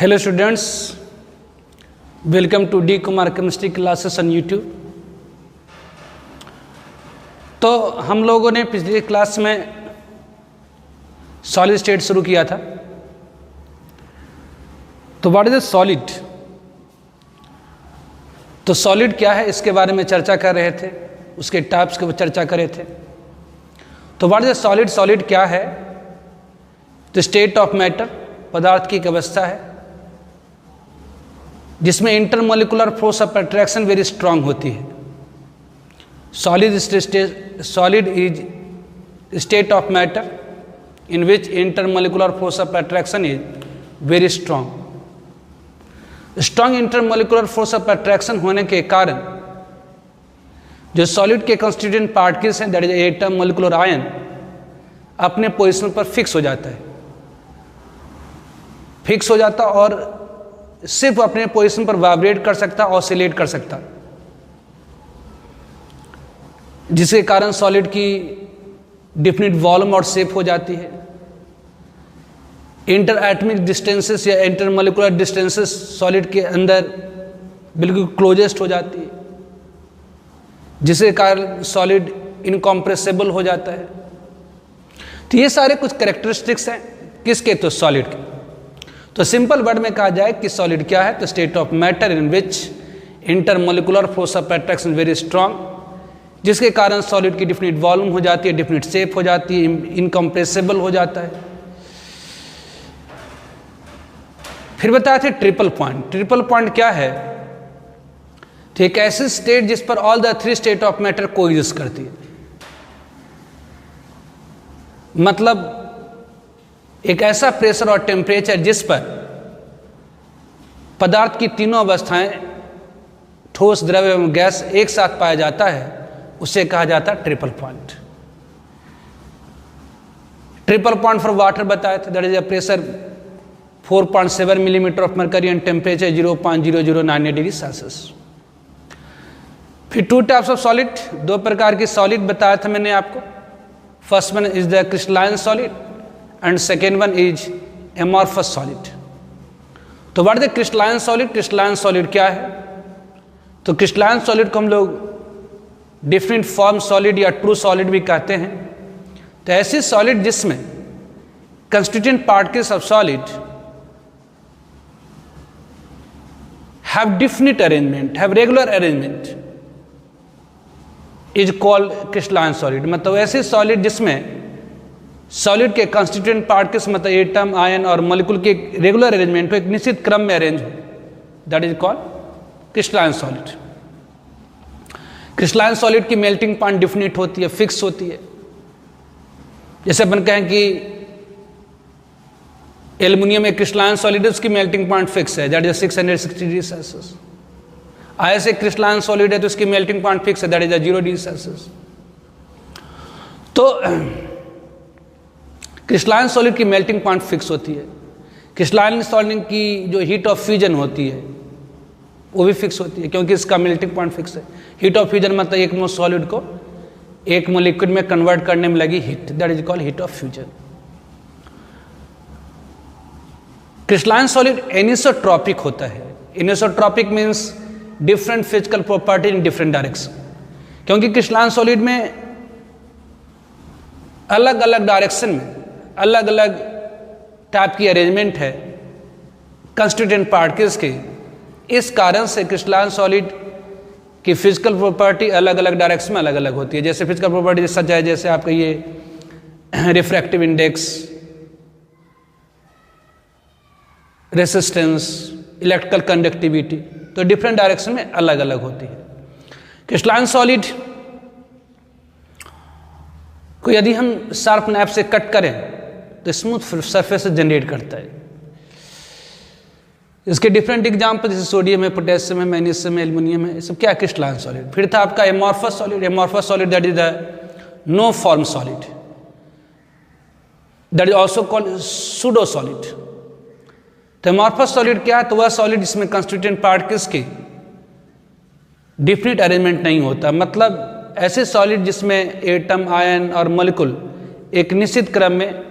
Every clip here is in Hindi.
Hello students, welcome to D Kumar chemistry classes on YouTube. तो हम लोगों ने पिछली क्लास में सॉलिड स्टेट शुरू किया था। तो व्हाट इज अ सॉलिड? तो सॉलिड क्या है इसके बारे में चर्चा कर रहे थे, उसके टाइप्स के चर्चा कर रहे थे। तो what is a solid? Solid क्या है? तो स्टेट ऑफ मैटर, पदार्थ की एक अवस्था है जिसमें intermolecular force of attraction very strong होती है। Solid is state of matter in which intermolecular force of attraction is very strong. Strong intermolecular force of attraction होने के कारण जो सॉलिड के कंस्टिट्यूएंट पार्टिकल्स हैं, that is atom, molecular ion, अपने पोजीशन पर फिक्स हो जाता है, फिक्स हो जाता और सिर्फ अपने पोजीशन पर वाइब्रेट कर सकता, ऑसिलेट कर सकता, जिसके कारण सॉलिड की डिफिनिट वॉल्यूम और शेप हो जाती है। इंटर एटमिक डिस्टेंसेस या इंटर मोलिकुलर डिस्टेंसेस सॉलिड के अंदर बिल्कुल क्लोजेस्ट हो जाती है, जिसके कारण सॉलिड इनकॉम्प्रेसिबल हो जाता है। तो ये सारे कुछ कैरेक्टरिस्टिक्स हैं किसके? तो सॉलिड के। तो सिंपल वर्ड में कहा जाए कि सॉलिड क्या है? तो state of matter in which intermolecular force of attraction very strong, जिसके कारण सॉलिड की डिफिनिट वॉल्यूम हो जाती है, डिफिनिट शेप हो जाती है, इनकम्प्रेसिबल हो जाता है। फिर बताए थे ट्रिपल पॉइंट। ट्रिपल पॉइंट क्या है? तो एक ऐसी स्टेट जिस पर all the three state of matter coexist करती है। मतलब एक ऐसा प्रेशर और टेम्परेचर जिस पर पदार्थ की तीनों अवस्थाएं, ठोस, द्रव्य एवं गैस, एक साथ पाया जाता है, उसे कहा जाता है triple point. Triple point for water बताए थे, that is a pressure 4.7 millimetre of mercury and temperature 0.0098 degree Celsius. फिर टू टाइप्स ऑफ सॉलिड, दो प्रकार की सॉलिड बताया था मैंने आपको। First one is the crystalline solid and second one is amorphous solid. तो what is the crystalline solid? Crystalline solid क्या है? तो क्रिस्टलाइन सॉलिड को हम लोग डिफरेंट फॉर्म सॉलिड या ट्रू सॉलिड भी कहते हैं। तो ऐसी सॉलिड जिसमें constituent particles of solid have definite arrangement, have regular arrangement is called crystalline solid। मतलब ऐसे सॉलिड जिसमें सॉलिड के कंस्टिट्यूएंट पार्टिकल्स, मतलब एटम, आयन और मॉलिक्यूल के रेगुलर अरेंजमेंट हो, एक निश्चित क्रम में अरेंज हो, that is called crystalline solid. Crystalline solid की मेल्टिंग पॉइंट डिफिनिट होती है, फिक्स होती है। जैसे अपन कहें कि एल्युमिनियम एक क्रिस्टलाइन सॉलिड है, उसकी मेल्टिंग पॉइंट फिक्स है, दैट इज 660 डिग्री सेल्सियस। आयस एक क्रिस्टलाइन सॉलिड है तो उसकी मेल्टिंग पॉइंट फिक्स है, दैट इज 0 डिग्री सेल्सियस। तो क्रिस्टलाइन सॉलिड की मेल्टिंग पॉइंट फिक्स होती है। क्रिस्टलाइन सॉलिड की जो हीट ऑफ फ्यूजन होती है वो भी फिक्स होती है, क्योंकि इसका मेल्टिंग पॉइंट फिक्स है। हीट ऑफ फ्यूजन मतलब एक मोल सॉलिड को एक मोल लिक्विड में कन्वर्ट करने में लगी heat, that is called heat of fusion. Crystalline solid anisotropic होता है। Anisotropic means different physical property in different direction, क्योंकि क्रिस्टलाइन सॉलिड में अलग अलग डायरेक्शन में अलग अलग टाइप की अरेंजमेंट है कंस्टिट्यूएंट पार्टिकल्स के। इस कारण से क्रिस्टलाइन सॉलिड की फिजिकल प्रॉपर्टी अलग अलग डायरेक्शन में अलग अलग होती है। जैसे फिजिकल प्रॉपर्टी सच है, जैसे आपका ये refractive index, resistance, electrical conductivity, तो डिफरेंट डायरेक्शन में अलग अलग होती है। क्रिस्टलाइन सॉलिड को यदि हम शार्प नाइफ से कट करें तो स्मूथ सरफेस जनरेट करता है। इसके डिफरेंट एग्जाम्पल जैसे सोडियम है, पोटेशियम है, मैग्नीशियम है, एल्युमिनियम है, ये सब क्या है? Crystalline solid. फिर था आपका amorphous solid. Amorphous solid that is the no form solid, that is also called pseudo solid. तो एमॉर्फस सॉलिड क्या है? तो वह सॉलिड जिसमें कंस्टिट्यूएंट पार्टिकल्स की डिफिनिट अरेंजमेंट नहीं होता, मतलब ऐसे सॉलिड जिसमें एटम, आयन और मॉलिक्यूल एक निश्चित क्रम में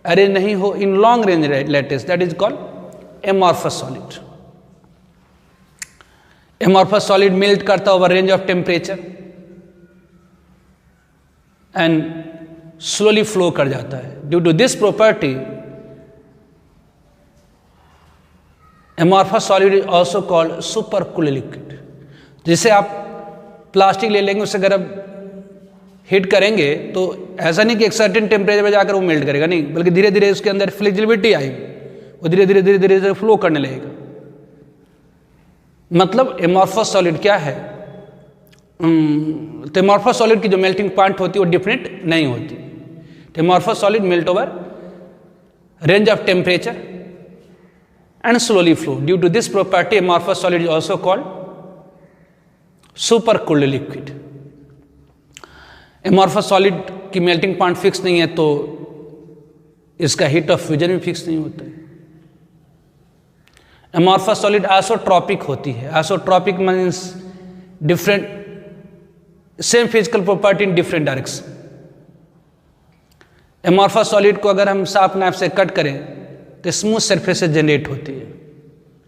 अरेंज नहीं हो in long range lattice, that is called amorphous solid. Amorphous solid melt करता over range of temperature and slowly flow कर जाता है। Due to this property amorphous solid is also called super cool liquid. जैसे आप प्लास्टिक ले लेंगे, उसे अगर आप हीट करेंगे तो ऐसा नहीं कि एक सर्टेन टेम्परेचर पर जाकर वो मेल्ट करेगा, नहीं, बल्कि धीरे धीरे उसके अंदर फ्लेक्सिबिलिटी आएगी, वो धीरे धीरे धीरे धीरे फ्लो करने लगेगा। मतलब एमॉर्फस सॉलिड क्या है, तो एमॉर्फस सॉलिड की जो मेल्टिंग पॉइंट होती है वो डिफरेंट नहीं होती। Amorphous solid melt over range of temperature and slowly flow. Due to this property, amorphous solid is also called supercooled liquid. Amorphous solid की melting point फिक्स नहीं है तो इसका heat of fusion भी फिक्स नहीं होता है। Amorphous solid isotropic होती है। Isotropic means different, same physical property in different direction। Amorphous solid को अगर हम शार्प नाइफ से कट करें तो स्मूथ सरफेस जनरेट होती है।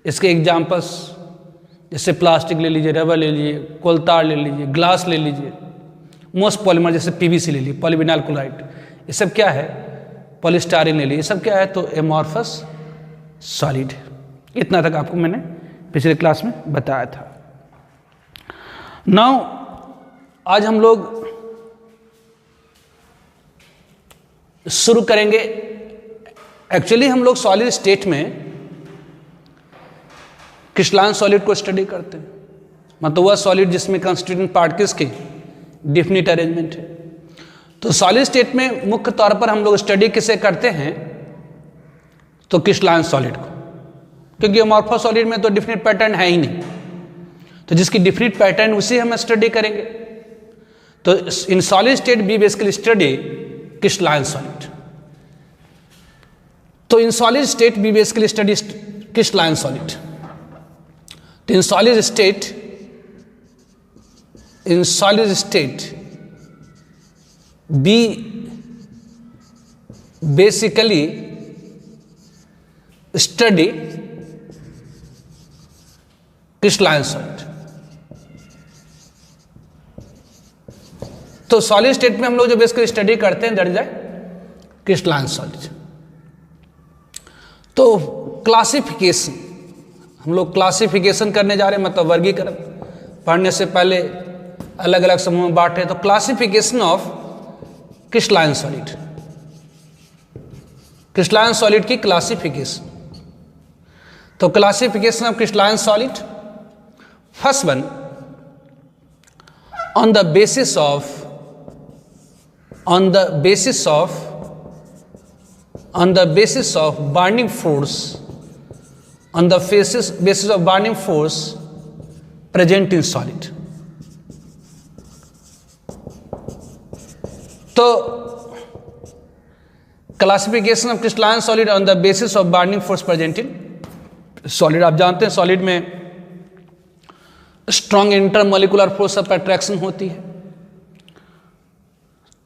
इसके एग्जाम्पल्स जैसे प्लास्टिक ले लीजिए, रबर ले लीजिए, कोलतार ले लीजिए, ग्लास ले लीजिए, मोस्ट पॉलीमर जैसे पीवीसी ले लीजिए, पॉलीविनाइल क्लोराइड, ये सब क्या है, पॉलीस्टायरीन ले लीजिए, ये सब क्या है, तो एमॉर्फस सॉलिड। इतना तक आपको मैंने पिछले क्लास में बताया था। नाउ आज हम लोग शुरू करेंगे। एक्चुअली हम लोग सॉलिड स्टेट में क्रिस्टलाइन सॉलिड को स्टडी करते हैं, मतलब वह सॉलिड जिसमें कंस्टिट्यूएंट पार्टिकल्स के डिफिनिट अरेंजमेंट है। तो सॉलिड स्टेट में मुख्य तौर पर हम लोग स्टडी किसे करते हैं, तो क्रिस्टलाइन सॉलिड को, क्योंकि अमॉर्फस सॉलिड में तो डिफिनिट पैटर्न है ही नहीं, तो जिसकी डिफिनिट पैटर्न उसी हम स्टडी करेंगे। तो in solid state we basically study crystalline solid. तो in solid state we basically study crystalline solid. तो in solid state we basically study crystalline solid. तो सॉलिड स्टेट में हम लोग जो बेसिकली स्टडी करते हैं दैट इज क्रिस्टलाइन सॉलिड। तो क्लासिफिकेशन, हम लोग क्लासिफिकेशन करने जा रहे हैं, मतलब वर्गीकरण। पढ़ने से पहले अलग अलग समूह में बांटे, तो classification of crystalline solid. Crystalline solid की क्लासिफिकेशन। तो classification of crystalline solid, first one, on the basis of binding force, on the basis of binding force present in solid। तो classification of crystalline solid on the basis of binding force present in solid. आप जानते हैं सॉलिड में strong intermolecular force of attraction होती है।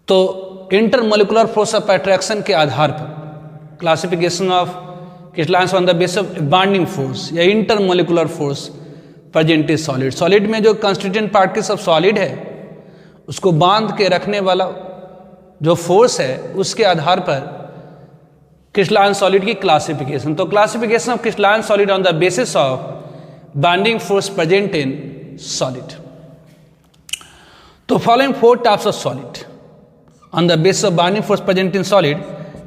तो इंटरमोलिकुलर फोर्स ऑफ अट्रैक्शन के आधार पर classification of crystalline on the basis of binding force या intermolecular force present in solid. Solid में जो कंस्टिट्यूएंट पार्टिकल्स ऑफ सॉलिड है उसको बांध के रखने वाला जो फोर्स है उसके आधार पर क्रिस्टलाइन सॉलिड की क्लासिफिकेशन। तो classification of crystalline solid on the basis of binding force present in solid. तो following 4 types of solid on the basis of binding force present in solid,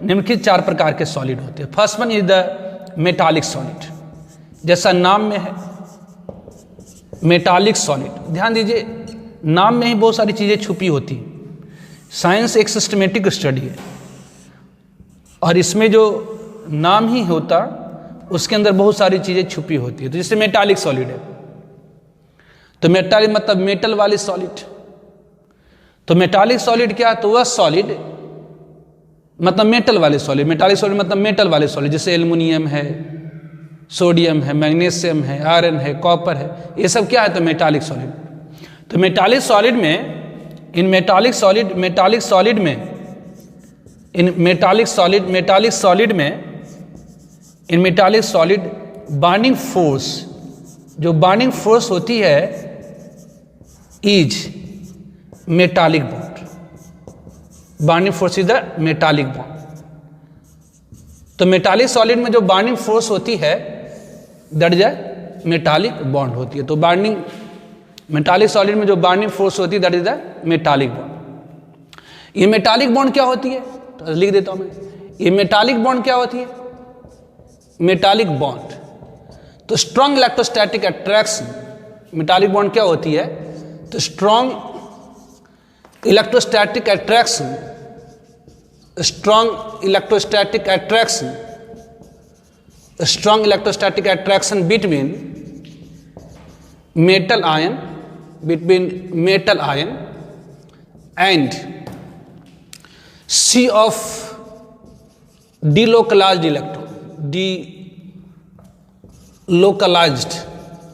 निम्नलिखित 4 प्रकार के सॉलिड होते हैं। First one is the metallic solid, जैसा नाम में है मेटालिक सॉलिड। ध्यान दीजिए, नाम में ही बहुत सारी चीजें छुपी होती हैं। साइंस एक सिस्टमेटिक स्टडी है और इसमें जो नाम ही होता उसके अंदर बहुत सारी चीजें छुपी होती है। तो जैसे मेटालिक सॉलिड है, तो मेटालिक मतलब मेटल वाली सॉलिड। तो मेटालिक सॉलिड क्या है, तो वह सॉलिड मतलब मेटल वाले सॉलिड। मेटालिक सॉलिड मतलब मेटल वाले सॉलिड, जैसे एल्युमिनियम है, सोडियम है, मैग्नीशियम है, आयरन है, कॉपर है, ये सब क्या है, तो मेटालिक सॉलिड। तो मेटालिक सॉलिड में मेटालिक सॉलिड बॉन्डिंग फोर्स, जो बॉन्डिंग फोर्स होती है is metallic bond, bonding force is the metallic bond. तो मेटालिक सॉलिड में जो बॉन्डिंग फोर्स होती है that is a metallic bond होती है। तो बॉन्डिंग मेटालिक सॉलिड में जो बॉन्डिंग फोर्स होती है that is the metallic bond. ये मेटालिक बॉन्ड क्या होती है, तो लिख देता हूं मैं, ये मेटालिक बॉन्ड क्या होती है, मेटालिक बॉन्ड। तो strong electrostatic attraction, metallic bond क्या होती है, तो strong electrostatic attraction, strong electrostatic attraction, strong electrostatic attraction between metal ion, between metal ion and sea of delocalized electron, delocalized,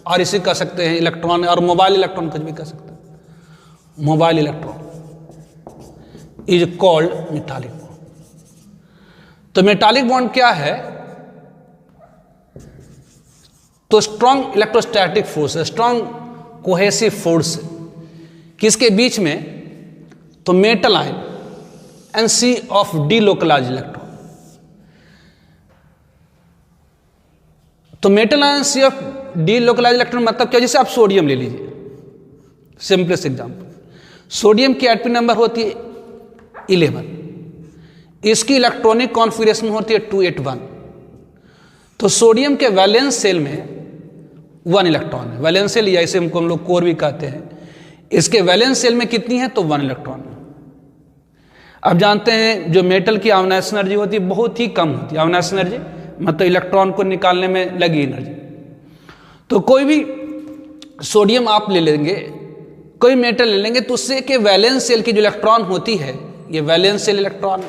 और इसे कह सकते हैं इलेक्ट्रॉन, और मोबाइल इलेक्ट्रॉन कुछ भी कह सकते हैं, mobile electron is called metallic bond. तो मेटालिक बॉन्ड क्या है, तो strong electrostatic force, strong cohesive force किसके बीच में, तो metal ion and sea of delocalised electron. तो metal ion sea of delocalised electron मतलब क्या, जैसे आप सोडियम ले लीजिए, सिंपलेस्ट एग्जांपल, सोडियम की एटॉमिक नंबर होती है 11, इसकी इलेक्ट्रॉनिक कॉन्फिगरेशन होती है 281। तो सोडियम के वैलेंस सेल में 1 इलेक्ट्रॉन है, वैलेंस सेल या इसे हमको हम लोग कोर भी कहते हैं, इसके वैलेंस सेल में कितनी है, तो 1 इलेक्ट्रॉन है। अब जानते हैं जो मेटल की आयोनाइजेशन एनर्जी होती है बहुत ही कम होती है, आयोनाइजेशन एनर्जी मतलब इलेक्ट्रॉन को निकालने में लगी एनर्जी। तो कोई भी सोडियम आप ले लेंगे, कोई मेटल ले लेंगे, तो उससे के वैलेंस सेल की जो इलेक्ट्रॉन होती है, ये वैलेंस सेल इलेक्ट्रॉन,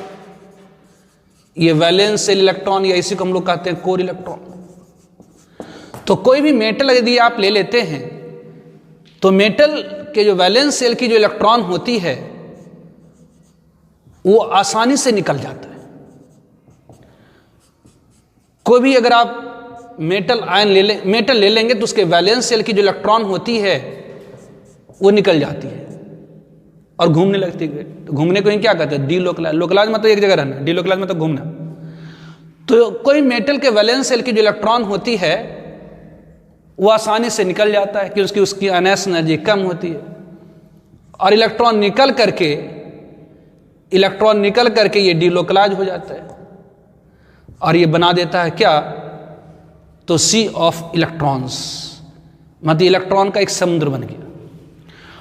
ये वैलेंस सेल इलेक्ट्रॉन, या इसी को हम लोग कहते हैं कोर इलेक्ट्रॉन। तो कोई भी मेटल यदि आप ले लेते हैं तो मेटल के जो वैलेंस सेल की जो इलेक्ट्रॉन होती है वो आसानी से निकल जाता है। कोई भी अगर आप मेटल आयन मेटल ले लेंगे तो उसके वैलेंस सेल की जो इलेक्ट्रॉन होती है वो निकल जाती है और घूमने लगती है। तो घूमने को ही क्या कहते हैं, डीलोकलाइज। लोकलाइज मतलब एक जगह रहना, डीलोकलाइज मतलब घूमना। तो कोई मेटल के वैलेंस सेल की जो इलेक्ट्रॉन होती है वो आसानी से निकल जाता है क्योंकि उसकी आयोनाइजेशन एनर्जी कम होती है, और इलेक्ट्रॉन निकल करके ये डीलोकलाइज हो जाता है और ये बना देता है क्या, तो सी ऑफ इलेक्ट्रॉन्स, मतलब इलेक्ट्रॉन का एक समुद्र बन गया।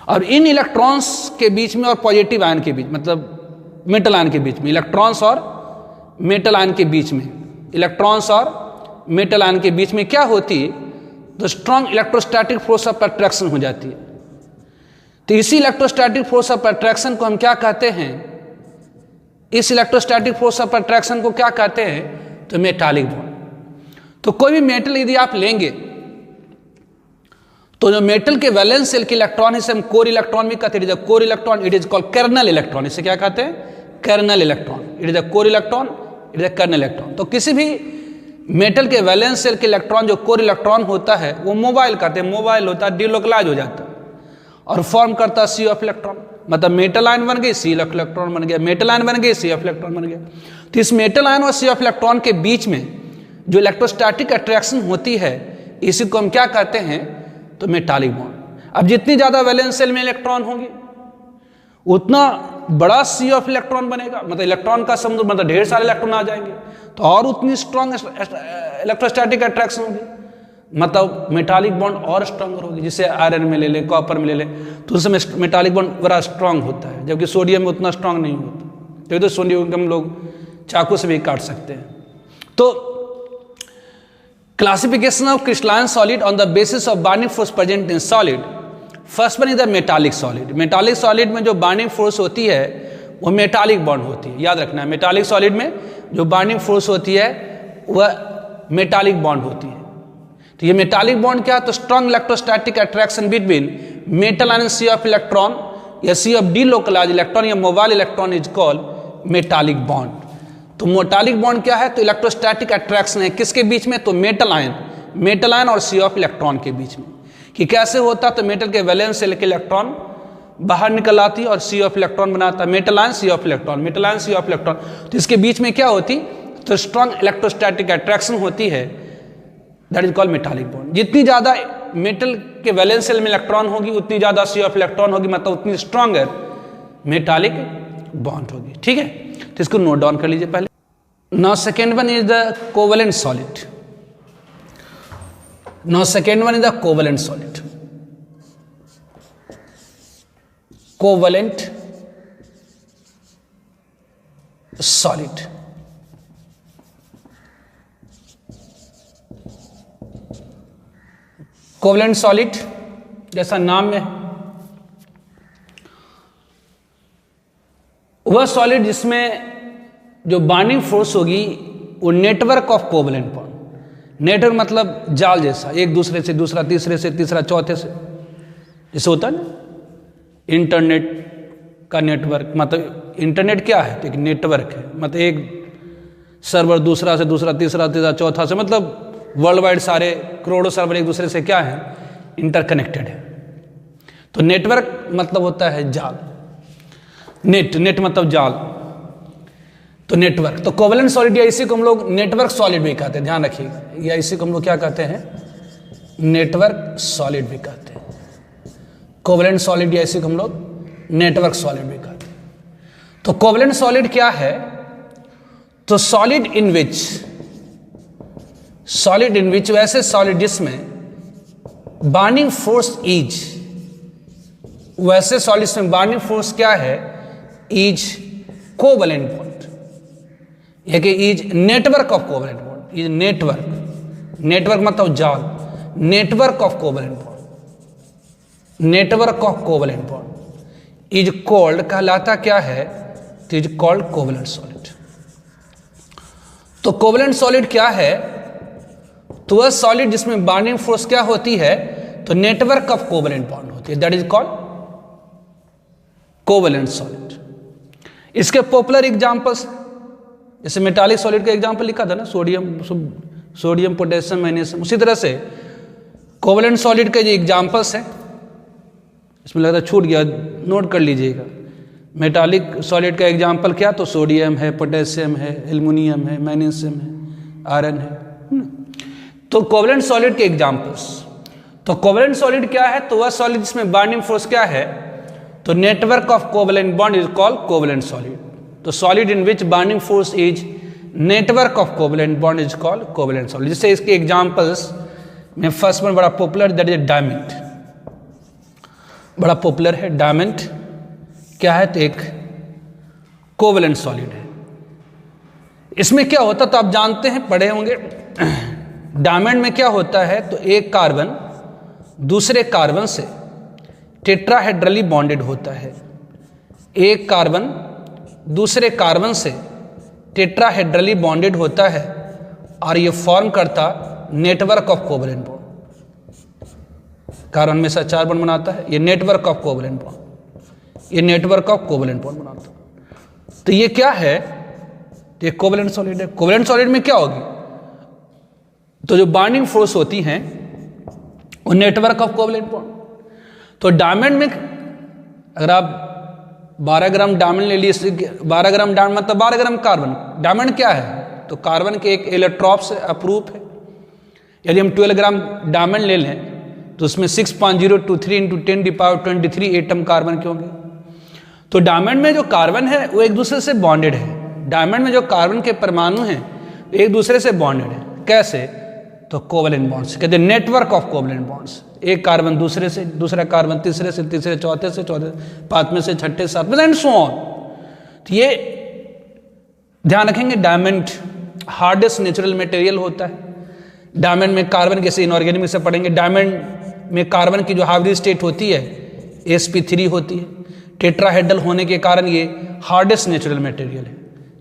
और इन इलेक्ट्रॉन्स के बीच में और पॉजिटिव आयन के बीच, मतलब मेटल आयन के बीच में, इलेक्ट्रॉन्स और मेटल आयन के बीच में, इलेक्ट्रॉन्स और मेटल आयन के बीच में क्या होती है, तो strong electrostatic force of attraction हो जाती है। तो इसी इलेक्ट्रोस्टैटिक फोर्स ऑफ अट्रैक्शन को हम क्या कहते हैं, इस इलेक्ट्रोस्टैटिक फोर्स ऑफ अट्रैक्शन को क्या कहते हैं, तो मेटालिक बॉन्ड। तो कोई भी मेटल यदि आप लेंगे तो जो मेटल के वैलेंस सेल के इलेक्ट्रॉन, इसे हम कोर इलेक्ट्रॉन भी कहते हैं। Core electron it is called kernel electron, इसे क्या कहते हैं, kernel electron. It is a core electron, it is a kernel electron. तो किसी भी मेटल के वैलेंस सेल के इलेक्ट्रॉन जो कोर इलेक्ट्रॉन होता है वो मोबाइल कहते हैं, मोबाइल होता है, डीलोकलाइज हो जाता है और फॉर्म करता है सी ऑफ इलेक्ट्रॉन। मतलब मेटल आयन बन गई, सी ऑफ इलेक्ट्रॉन बन गया, मेटल आयन बन गई, सी ऑफ इलेक्ट्रॉन बन गया। तो इस मेटल आयन और सी ऑफ इलेक्ट्रॉन के बीच में जो इलेक्ट्रोस्टैटिक अट्रैक्शन होती है इसी को हम क्या कहते हैं, तो मेटालिक बॉन्ड। अब जितनी ज्यादा वैलेंस सेल में इलेक्ट्रॉन होंगे उतना बड़ा सी ऑफ इलेक्ट्रॉन बनेगा, मतलब इलेक्ट्रॉन का समुद्र, मतलब ढेर सारे इलेक्ट्रॉन आ जाएंगे तो और उतनी स्ट्रॉन्ग इलेक्ट्रोस्टैटिक अट्रैक्शन होगी, मतलब मेटालिक बॉन्ड और स्ट्रॉन्गर होगी। जैसे आयरन में ले ले, कॉपर में ले ले, तो उसमें मेटालिक बॉन्ड बड़ा स्ट्रॉन्ग होता है, जबकि सोडियम में उतना स्ट्रॉन्ग नहीं होता। तो सोडियम को हम लोग चाकू से भी काट सकते हैं। तो classification of crystalline solid on the basis of bonding force present in solid. First one is the metallic solid. Metallic solid में जो बॉन्डिंग फोर्स होती है वो मेटालिक बॉन्ड होती है, याद रखना है। मेटालिक सॉलिड में जो बॉन्डिंग फोर्स होती है वह मेटालिक बॉन्ड होती है। तो ये मेटालिक बॉन्ड क्या है, तो strong electrostatic attraction between metal ion sea of electron या सी ऑफ डीलोकलाइज इलेक्ट्रॉन या mobile electron is called metallic bond. तो मेटालिक बॉन्ड क्या है, तो इलेक्ट्रोस्टैटिक अट्रैक्शन है किसके बीच में, तो मेटल आयन मेटल आयन और सी ऑफ इलेक्ट्रॉन के बीच में। कि कैसे होता, तो मेटल के वैलेंस से लेकर इलेक्ट्रॉन बाहर निकल आती और सी ऑफ इलेक्ट्रॉन बनाता, metal ion sea of electron, metal ion sea of electron. तो इसके बीच में क्या होती, तो स्ट्रॉन्ग इलेक्ट्रोस्टैटिक अट्रैक्शन होती है, that is called metallic bond. जितनी ज्यादा मेटल के वैलेंस शेल में इलेक्ट्रॉन होगी उतनी ज्यादा सी ऑफ इलेक्ट्रॉन होगी, मतलब उतनी स्ट्रॉन्गर मेटालिक बॉन्ड होगी। ठीक है, तो इसको नोट डाउन कर लीजिए पहले। Now second one is the covalent solid. Now second one is the covalent solid. Covalent solid, covalent solid जैसा नाम में, वह सॉलिड जिसमें जो बाइंडिंग फोर्स होगी वो network of covalent bond. Network मतलब जाल जैसा, एक दूसरे से दूसरा, तीसरे से तीसरा, चौथे से, जैसे होता है ना इंटरनेट का नेटवर्क। मतलब इंटरनेट क्या है, तो एक नेटवर्क है, मतलब एक सर्वर दूसरा से दूसरा, तीसरा तीसरा, चौथा से, मतलब वर्ल्ड वाइड सारे करोड़ों सर्वर एक दूसरे से क्या है, इंटरकनेक्टेड है। तो नेटवर्क मतलब होता है जाल, नेट मतलब जाल, तो नेटवर्क। तो कोवेलेंट सॉलिड या इसी को हम लोग नेटवर्क सॉलिड भी कहते हैं, ध्यान रखिएगा, या इसी को हम लोग क्या कहते हैं, नेटवर्क सॉलिड भी कहते हैं। कोवेलेंट सॉलिड या इसी को हम लोग नेटवर्क सॉलिड भी कहते हैं। तो कोवेलेंट सॉलिड क्या है, तो सॉलिड इन विच वैसे सॉलिड जिसमें बाइंडिंग फोर्स इज, वैसे सॉलिड में बाइंडिंग फोर्स क्या है, इज कोवेलेंट बॉन्ड, या कि is network of covalent bond. Is network मतलब जाल, network of covalent bond, network of covalent bond is called, कहलाता क्या है, तो इज कॉल्ड कोवेलेंट सॉलिड। तो कोवेलेंट सॉलिड क्या है, तो वह सॉलिड जिसमें बाइंडिंग फोर्स क्या होती है, तो नेटवर्क ऑफ कोवेलेंट बॉन्ड होती है, that is called covalent solid. इसके पॉपुलर एग्जांपल्स, जैसे मेटालिक सॉलिड का एग्जांपल लिखा था ना, सोडियम पोटेशियम मैग्नीशियम, उसी तरह से कोवेलेंट सॉलिड के जो एग्जांपल्स हैं, इसमें लगता है छूट गया, नोट कर लीजिएगा। मेटालिक सॉलिड का एग्जांपल क्या, तो सोडियम है, पोटेशियम है, एल्युमिनियम है, मैग्नीशियम है, आयरन है। तो कोवेलेंट सॉलिड के एग्जांपल्स, तो कोवेलेंट सॉलिड क्या है, तो वह सॉलिड जिसमें बाइंडिंग फोर्स क्या है, तो network of covalent bond is called covalent solid. तो solid in which binding force is network of covalent bond is called covalent solid. जैसे इसके एग्जांपल्स में फर्स्ट वन बड़ा पॉपुलर, दैट इज डायमंड, बड़ा पॉपुलर है। डायमंड क्या है, तो एक कोवेलेंट सॉलिड है। इसमें क्या होता, तो आप जानते हैं, पढ़े होंगे, डायमंड में क्या होता है, तो एक कार्बन दूसरे कार्बन से टेट्राहेड्रली बॉन्डेड होता है। एक कार्बन दूसरे कार्बन से टेट्राहेड्रली बॉन्डेड होता है और ये फॉर्म करता network of covalent bond. Carbon हमेशा 4 बॉन्ड बनाता है, ये नेटवर्क ऑफ कोवेलेंट बॉन्ड, ये नेटवर्क ऑफ कोवेलेंट बॉन्ड बनाता है। तो ये क्या है, तो ये कोवेलेंट सॉलिड है। कोवेलेंट सॉलिड में क्या होगी, तो जो बाइंडिंग फोर्स होती हैं वो नेटवर्क ऑफ कोवेलेंट बॉन्ड। तो डायमंड में अगर आप 12 ग्राम डायमंड ले लिए, 12 ग्राम डायमंड मतलब 12 ग्राम कार्बन। डायमंड क्या है, तो कार्बन के एक इलेक्ट्रॉन से अप्रूप है। यदि हम 12 ग्राम डायमंड ले लें तो उसमें 6.023 × 10⁻23 एटम कार्बन के होंगे। तो डायमंड में जो कार्बन है वो एक दूसरे से बॉन्डेड है। डायमंड में जो कार्बन के परमाणु हैं एक दूसरे से बॉन्डेड है। कैसे, तो कोवेलेंट बॉन्ड्स कहते हैं, नेटवर्क ऑफ कोवेलेंट बॉन्ड्स। एक कार्बन दूसरे से, दूसरा कार्बन तीसरे से, तीसरे चौथे से, चौथे पांचवें से, छठे सातवें एंड सो ऑन। तो ये ध्यान रखेंगे, डायमंड हार्डेस्ट नेचुरल मटेरियल होता है। डायमंड में कार्बन जैसे इनऑर्गेनिक से पढ़ेंगे, डायमंड में कार्बन की जो हाइब्रिड स्टेट होती है sp3 होती है। टेट्राहेड्रल होने के कारण ये हार्डेस्ट नेचुरल मटेरियल है।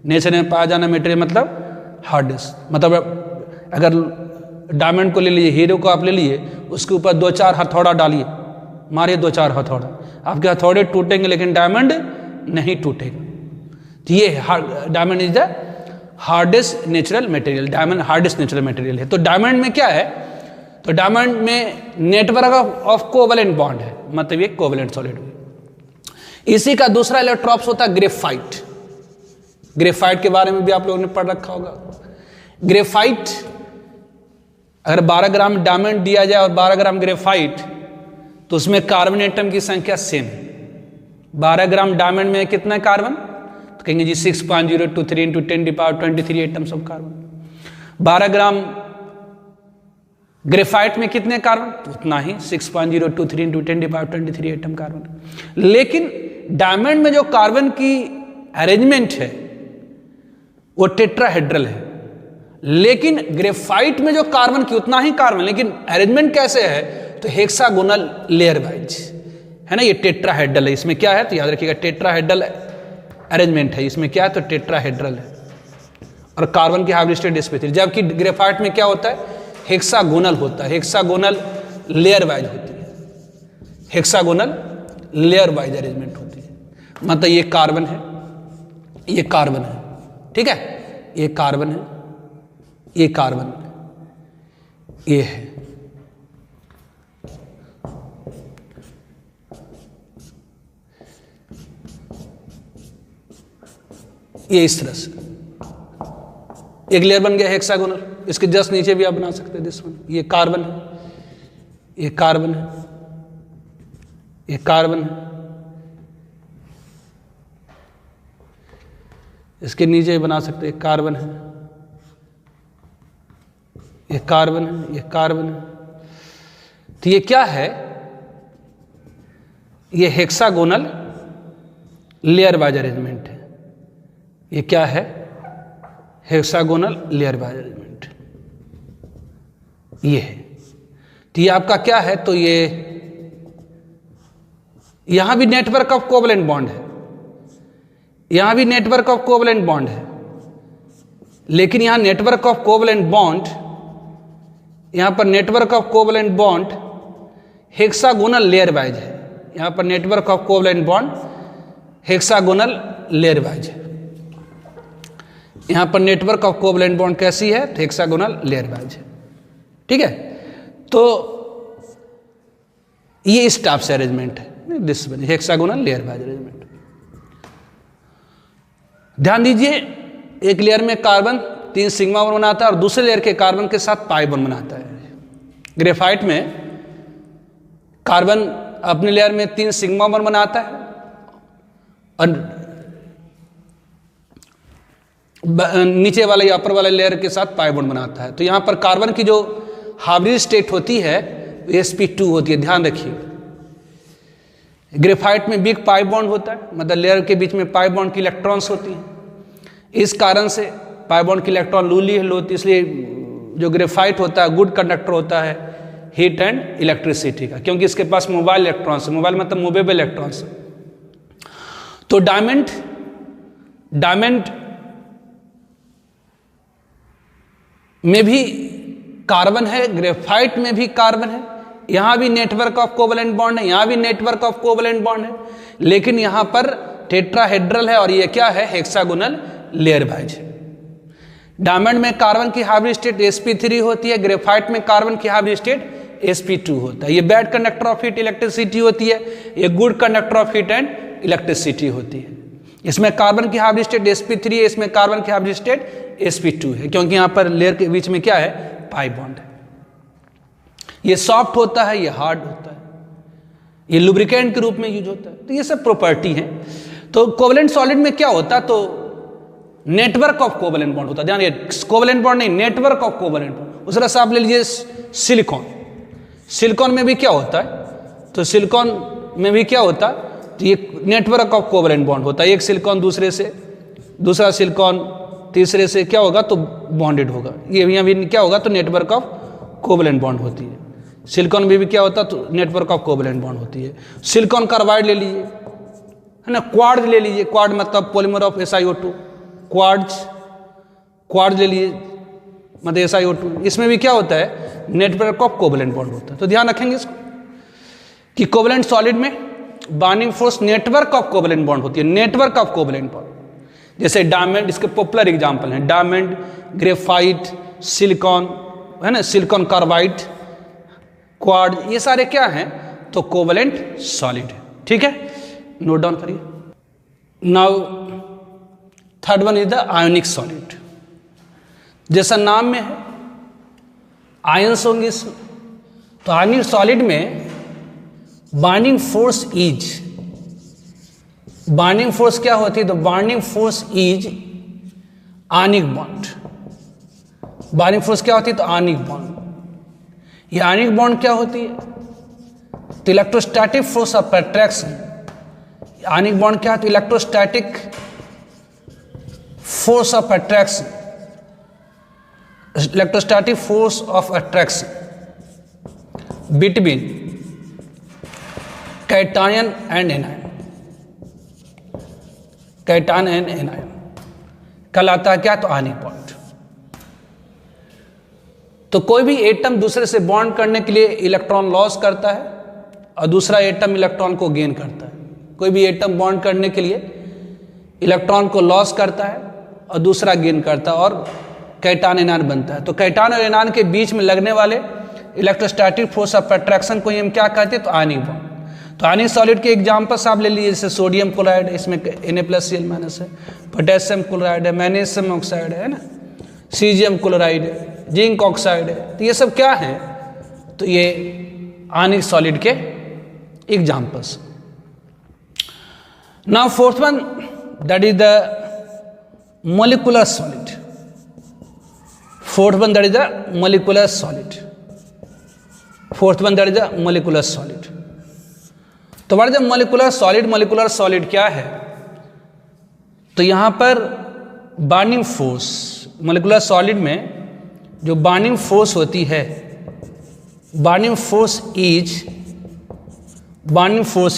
नेचर में पाया जाना मटेरियल मतलब हार्डेस्ट। मतलब अगर डायमंड को ले लीजिए, हीरो को आप ले लिए, उसके ऊपर 2-4 हथौड़ा डालिए, मारिए 2-4 हथौड़ा, आपके हथौड़े टूटेंगे लेकिन डायमंड नहीं टूटेगा। तो ये diamond is the hardest natural material. Diamond hardest natural material है। तो डायमंड में क्या है, तो डायमंड में नेटवर्क ऑफ कोवेलेंट बॉन्ड है, मतलब ये कोवेलेंट सॉलिड हुई। इसी का दूसरा इलेक्ट्रॉप्स होता है ग्रेफाइट। ग्रेफाइट के बारे में भी आप लोगों ने पढ़ रखा होगा। ग्रेफाइट, अगर 12 ग्राम डायमंड दिया जाए और 12 ग्राम ग्रेफाइट, तो उसमें कार्बन एटम की संख्या सेम है। 12 ग्राम डायमंड में कितना कार्बन, तो कहेंगे जी 6.023 into 10⁻23 atoms of carbon. 12 gram graphite में कितने कार्बन, तो उतना ही 6.023 इंटू 10⁻23 एटम कार्बन। लेकिन डायमंड में जो कार्बन की अरेंजमेंट है वो टेट्राहेड्रल है, लेकिन ग्रेफाइट में जो कार्बन की उतना ही कार्बन, लेकिन अरेंजमेंट कैसे है, तो हेक्सागोनल लेयर वाइज है ना। ये टेट्राहेड्रल है, इसमें क्या है तो याद रखिएगा टेट्राहेड्रल अरेंजमेंट है, इसमें क्या है तो टेट्राहेड्रल है। और कार्बन की हाइब्रिड स्टेट sp3, जबकि ग्रेफाइट में क्या होता है, हेक्सागोनल होता है, हेक्सागोनल लेयर वाइज होती है, हेक्सागोनल लेयर वाइज अरेंजमेंट होती है। मतलब ये कार्बन है, ये कार्बन है, ठीक है, ये कार्बन है, ये कार्बन है, ये है, ये इस तरह से एक लेयर बन गया हेक्सागोनल। इसके जस्ट नीचे भी आप बना सकते हैं दिस वन, ये कार्बन है, ये कार्बन है, ये कार्बन है, इसके नीचे बना सकते हैं कार्बन है, ये कार्बन है, ये कार्बन है। तो ये क्या है, ये हेक्सागोनल लेयर वाइज अरेंजमेंट है। ये क्या है, हेक्सागोनल लेयर वाइज अरेंजमेंट, ये है। तो ये आपका क्या है, तो ये यहां भी नेटवर्क ऑफ कोवेलेंट बॉन्ड है, यहां भी नेटवर्क ऑफ कोवेलेंट बॉन्ड है, लेकिन यहां नेटवर्क ऑफ कोवेलेंट बॉन्ड, यहां पर network of covalent bond hexagonal layer wise है। यहां पर network of covalent bond hexagonal layer wise है। यहां पर नेटवर्क ऑफ कोवेलेंट बॉन्ड कैसी है, तो हेक्सागोनल लेयर वाइज है, ठीक है। तो ये इस टाइप से अरेंजमेंट है, this hexagonal layer wise arrangement. ध्यान दीजिए, एक लेयर में कार्बन 3 सिग्मा बॉन्ड बनाता है और दूसरे लेयर के कार्बन के साथ पाई बॉन्ड बनाता है। ग्रेफाइट में कार्बन अपने लेयर में 3 सिग्मा बॉन्ड बनाता है और नीचे वाले या अपर वाले लेयर के साथ पाई बॉन्ड बनाता है। तो यहां पर कार्बन की जो हाइब्रिड स्टेट होती है sp2 होती है, ध्यान रखिए। ग्रेफाइट में बिग पाई बॉन्ड होता है, मतलब लेयर के बीच में पाई बॉन्ड की इलेक्ट्रॉन्स होती हैं। इस कारण से पाई बॉन्ड की इलेक्ट्रॉन लूली होती है, इसलिए जो ग्रेफाइट होता है गुड कंडक्टर होता है हीट एंड इलेक्ट्रिसिटी का, क्योंकि इसके पास मोबाइल इलेक्ट्रॉन्स है, मोबाइल मतलब मूवेबल इलेक्ट्रॉन्स। तो डायमंड में भी कार्बन है, ग्रेफाइट में भी कार्बन है, यहां भी नेटवर्क ऑफ कोवेलेंट बॉन्ड है, यहां भी नेटवर्क ऑफ कोवेलेंट बॉन्ड है, लेकिन यहां पर टेट्राहेड्रल है और ये क्या है, हेक्सागोनल लेयर वाइज है। डायमंड में कार्बन की हाइब्रिड स्टेट sp3 होती है, ग्रेफाइट में कार्बन की हाइब्रिड स्टेट sp2 होता है। ये bad conductor of heat electricity होती है, ये good conductor of heat and electricity होती है। इसमें कार्बन की हाइब्रिड स्टेट sp3 है, इसमें कार्बन की हाइब्रिड स्टेट sp2 है, क्योंकि यहां पर लेयर के बीच में क्या है, पाई बॉन्ड है। ये सॉफ्ट होता है, ये हार्ड होता है, ये लुब्रिकेंट के रूप में यूज होता है। तो ये सब प्रॉपर्टी है। तो कोवेलेंट सॉलिड में क्या होता है, तो नेटवर्क ऑफ कोवेलेंट बॉन्ड होता है। ध्यान, ये कोवेलेंट बॉन्ड नहीं, नेटवर्क ऑफ कोवेलेंट बॉन्ड। उस तरह से आप ले लीजिए सिलिकॉन। सिलिकॉन में भी क्या होता है, तो सिलिकॉन में भी क्या होता है, तो ये नेटवर्क ऑफ कोवेलेंट बॉन्ड होता है। एक सिलिकॉन दूसरे से, दूसरा सिलिकॉन तीसरे से क्या होगा, तो बॉन्डेड होगा। ये यहाँ भी क्या होगा, तो नेटवर्क ऑफ कोवेलेंट बॉन्ड होती है। सिलिकॉन में भी क्या होता है, तो नेटवर्क ऑफ कोवेलेंट बॉन्ड होती है। सिलिकॉन कार्बाइड ले लीजिए, है ना, क्वार्ट्ज ले लीजिए, क्वार्ट्ज मतलब पॉलीमर ऑफ SiO2, क्वार्ट्ज ले लीजिए मतलब SiO2। इसमें भी क्या होता है, नेटवर्क ऑफ कोवेलेंट बॉन्ड होता है। तो ध्यान रखेंगे इसको कि कोवेलेंट सॉलिड में bonding force network of covalent bond होती है, नेटवर्क ऑफ कोवेलेंट बॉन्ड। जैसे डायमंड, इसके पॉपुलर एग्जांपल हैं डायमंड, ग्रेफाइट, सिलिकॉन, है ना, सिलिकॉन कार्बाइड, क्वाड, ये सारे क्या हैं? तो कोवेलेंट सॉलिड है। ठीक है, नोट डाउन करिए। Now third one is the ionic solid. जैसा नाम में है आयंस होंगे इसमें, तो आयोनिक सॉलिड में बाइंडिंग फोर्स क्या होती है? तो binding force is ionic bond. Binding force क्या होती है? तो आयनिक बॉन्ड। ये आयनिक बॉन्ड क्या होती है? तो electrostatic force of attraction. Ionic bond क्या है? तो electrostatic force of attraction, electrostatic force of attraction between cation and anion. Cation and anion कहलाता है क्या? तो आयनिक बॉन्ड। तो कोई भी एटम दूसरे से बॉन्ड करने के लिए इलेक्ट्रॉन लॉस करता है और दूसरा एटम इलेक्ट्रॉन को गेन करता है। कोई भी एटम बॉन्ड करने के लिए इलेक्ट्रॉन को लॉस करता है और दूसरा गेन करता है और कैटायन एनायन बनता है। तो कैटायन और एनायन के बीच में लगने वाले इलेक्ट्रोस्टैटिक फोर्स ऑफ अट्रैक्शन को हम क्या कहते हैं? तो आयनिक बॉन्ड। तो आयनिक सॉलिड के एग्जाम्पल्स आप ले लीजिए, जैसे सोडियम क्लोराइड, इसमें Na+Cl- है, पोटेशियम क्लोराइड है, मैग्नीशियम ऑक्साइड है ना, सीजियम क्लोराइड है, जिंक ऑक्साइड है। तो ये सब क्या है? तो ये आयनिक सॉलिड के examples. Now fourth one, that is the molecular solid. Fourth one that is the molecular solid. Fourth one that is the molecular solid. तो what is the molecular solid? Molecular solid क्या है? तो यहां पर बाइंडिंग फोर्स, मोलिकुलर सॉलिड में जो बाइंडिंग फोर्स होती है, बाइंडिंग फोर्स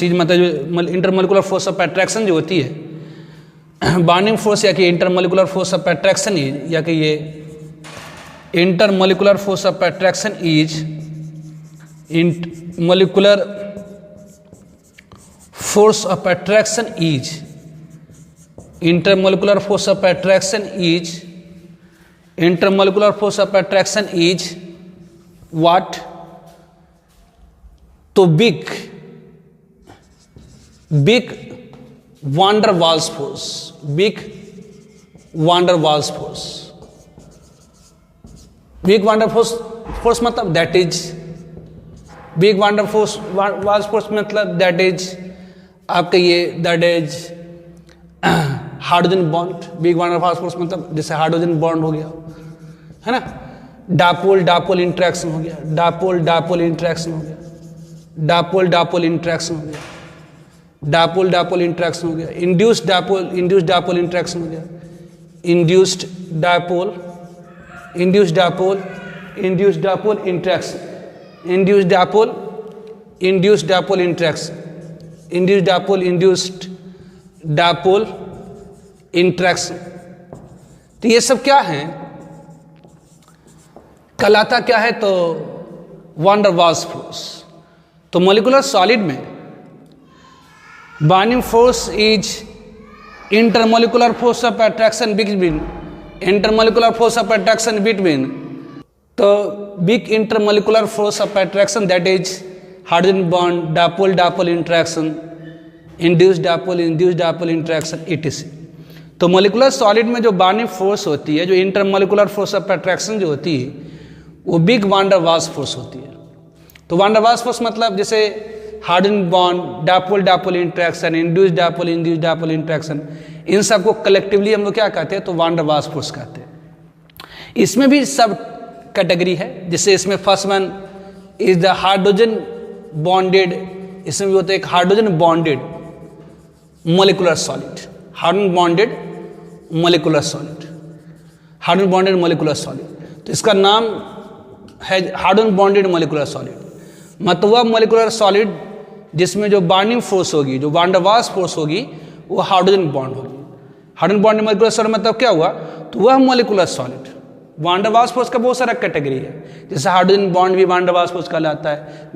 इज मतलब जो इंटरमोलिकुलर फोर्स ऑफ अट्रैक्शन जो होती है, बाइंडिंग फोर्स या कि intermolecular force of attraction is, या कि ये intermolecular force of attraction is, molecular force of attraction is, intermolecular force of attraction is, intermolecular force of attraction is what? तो big van der Waals force, big van der Waals force, big van der force मतलब that is, big van der Waals force मतलब that is आपका ये that is hydrogen bond. Big van der Waals force मतलब जैसे हाइड्रोजन बॉन्ड हो गया है ना, डापोल इंट्रैक्शन हो गया, डापोल इंट्रैक्शन हो गया, डापोल इंट्रैक्शन हो गया, डापोल इंट्रैक्शन हो गया, इंड्यूस्ड डापोल इंट्रैक्शन हो गया, induced dipole interaction, induced dipole interaction. तो ये सब क्या है? कहलाता क्या है? तो van der Waals फोर्स। तो मोलिकुलर सॉलिड में binding force is intermolecular force of attraction between, intermolecular force of attraction between, तो big intermolecular force of attraction that is hydrogen bond, dipole interaction, induced dipole interaction etc। तो मोलिकुलर सॉलिड में जो बाइंडिंग फोर्स होती है, जो इंटरमोलिकुलर फोर्स ऑफ अट्रैक्शन जो होती है, वो big van der Waals force होती है। तो van der Waals फोर्स मतलब जैसे hydrogen bond, dipole interaction, induced dipole interaction, इन सबको कलेक्टिवली हम लोग क्या कहते हैं? तो van der Waals फोर्स कहते हैं। इसमें भी सब कैटेगरी है, जैसे इसमें first one is the hydrogen bonded, इसमें भी होता है एक hydrogen bonded molecular solid, hydrogen bonded molecular solid. तो इसका नाम है हाइड्रोजन बॉन्डेड मोलिकुलर सॉलिड। मतलब वह मोलिकुलर सॉलिड जिसमें जो बाइंडिंग फोर्स होगी, जो van der Waals फोर्स होगी, वो हाइड्रोजन बॉन्ड होगी। हाइड्रोजन बॉन्डेड मोलिकुलर सॉलिड मतलब क्या हुआ? तो वह molecular solid, van der Waals force का बहुत सारा कैटेगरी है, जैसे हाइड्रोजन बॉन्ड भी van der Waals फोर्स कहलाता है।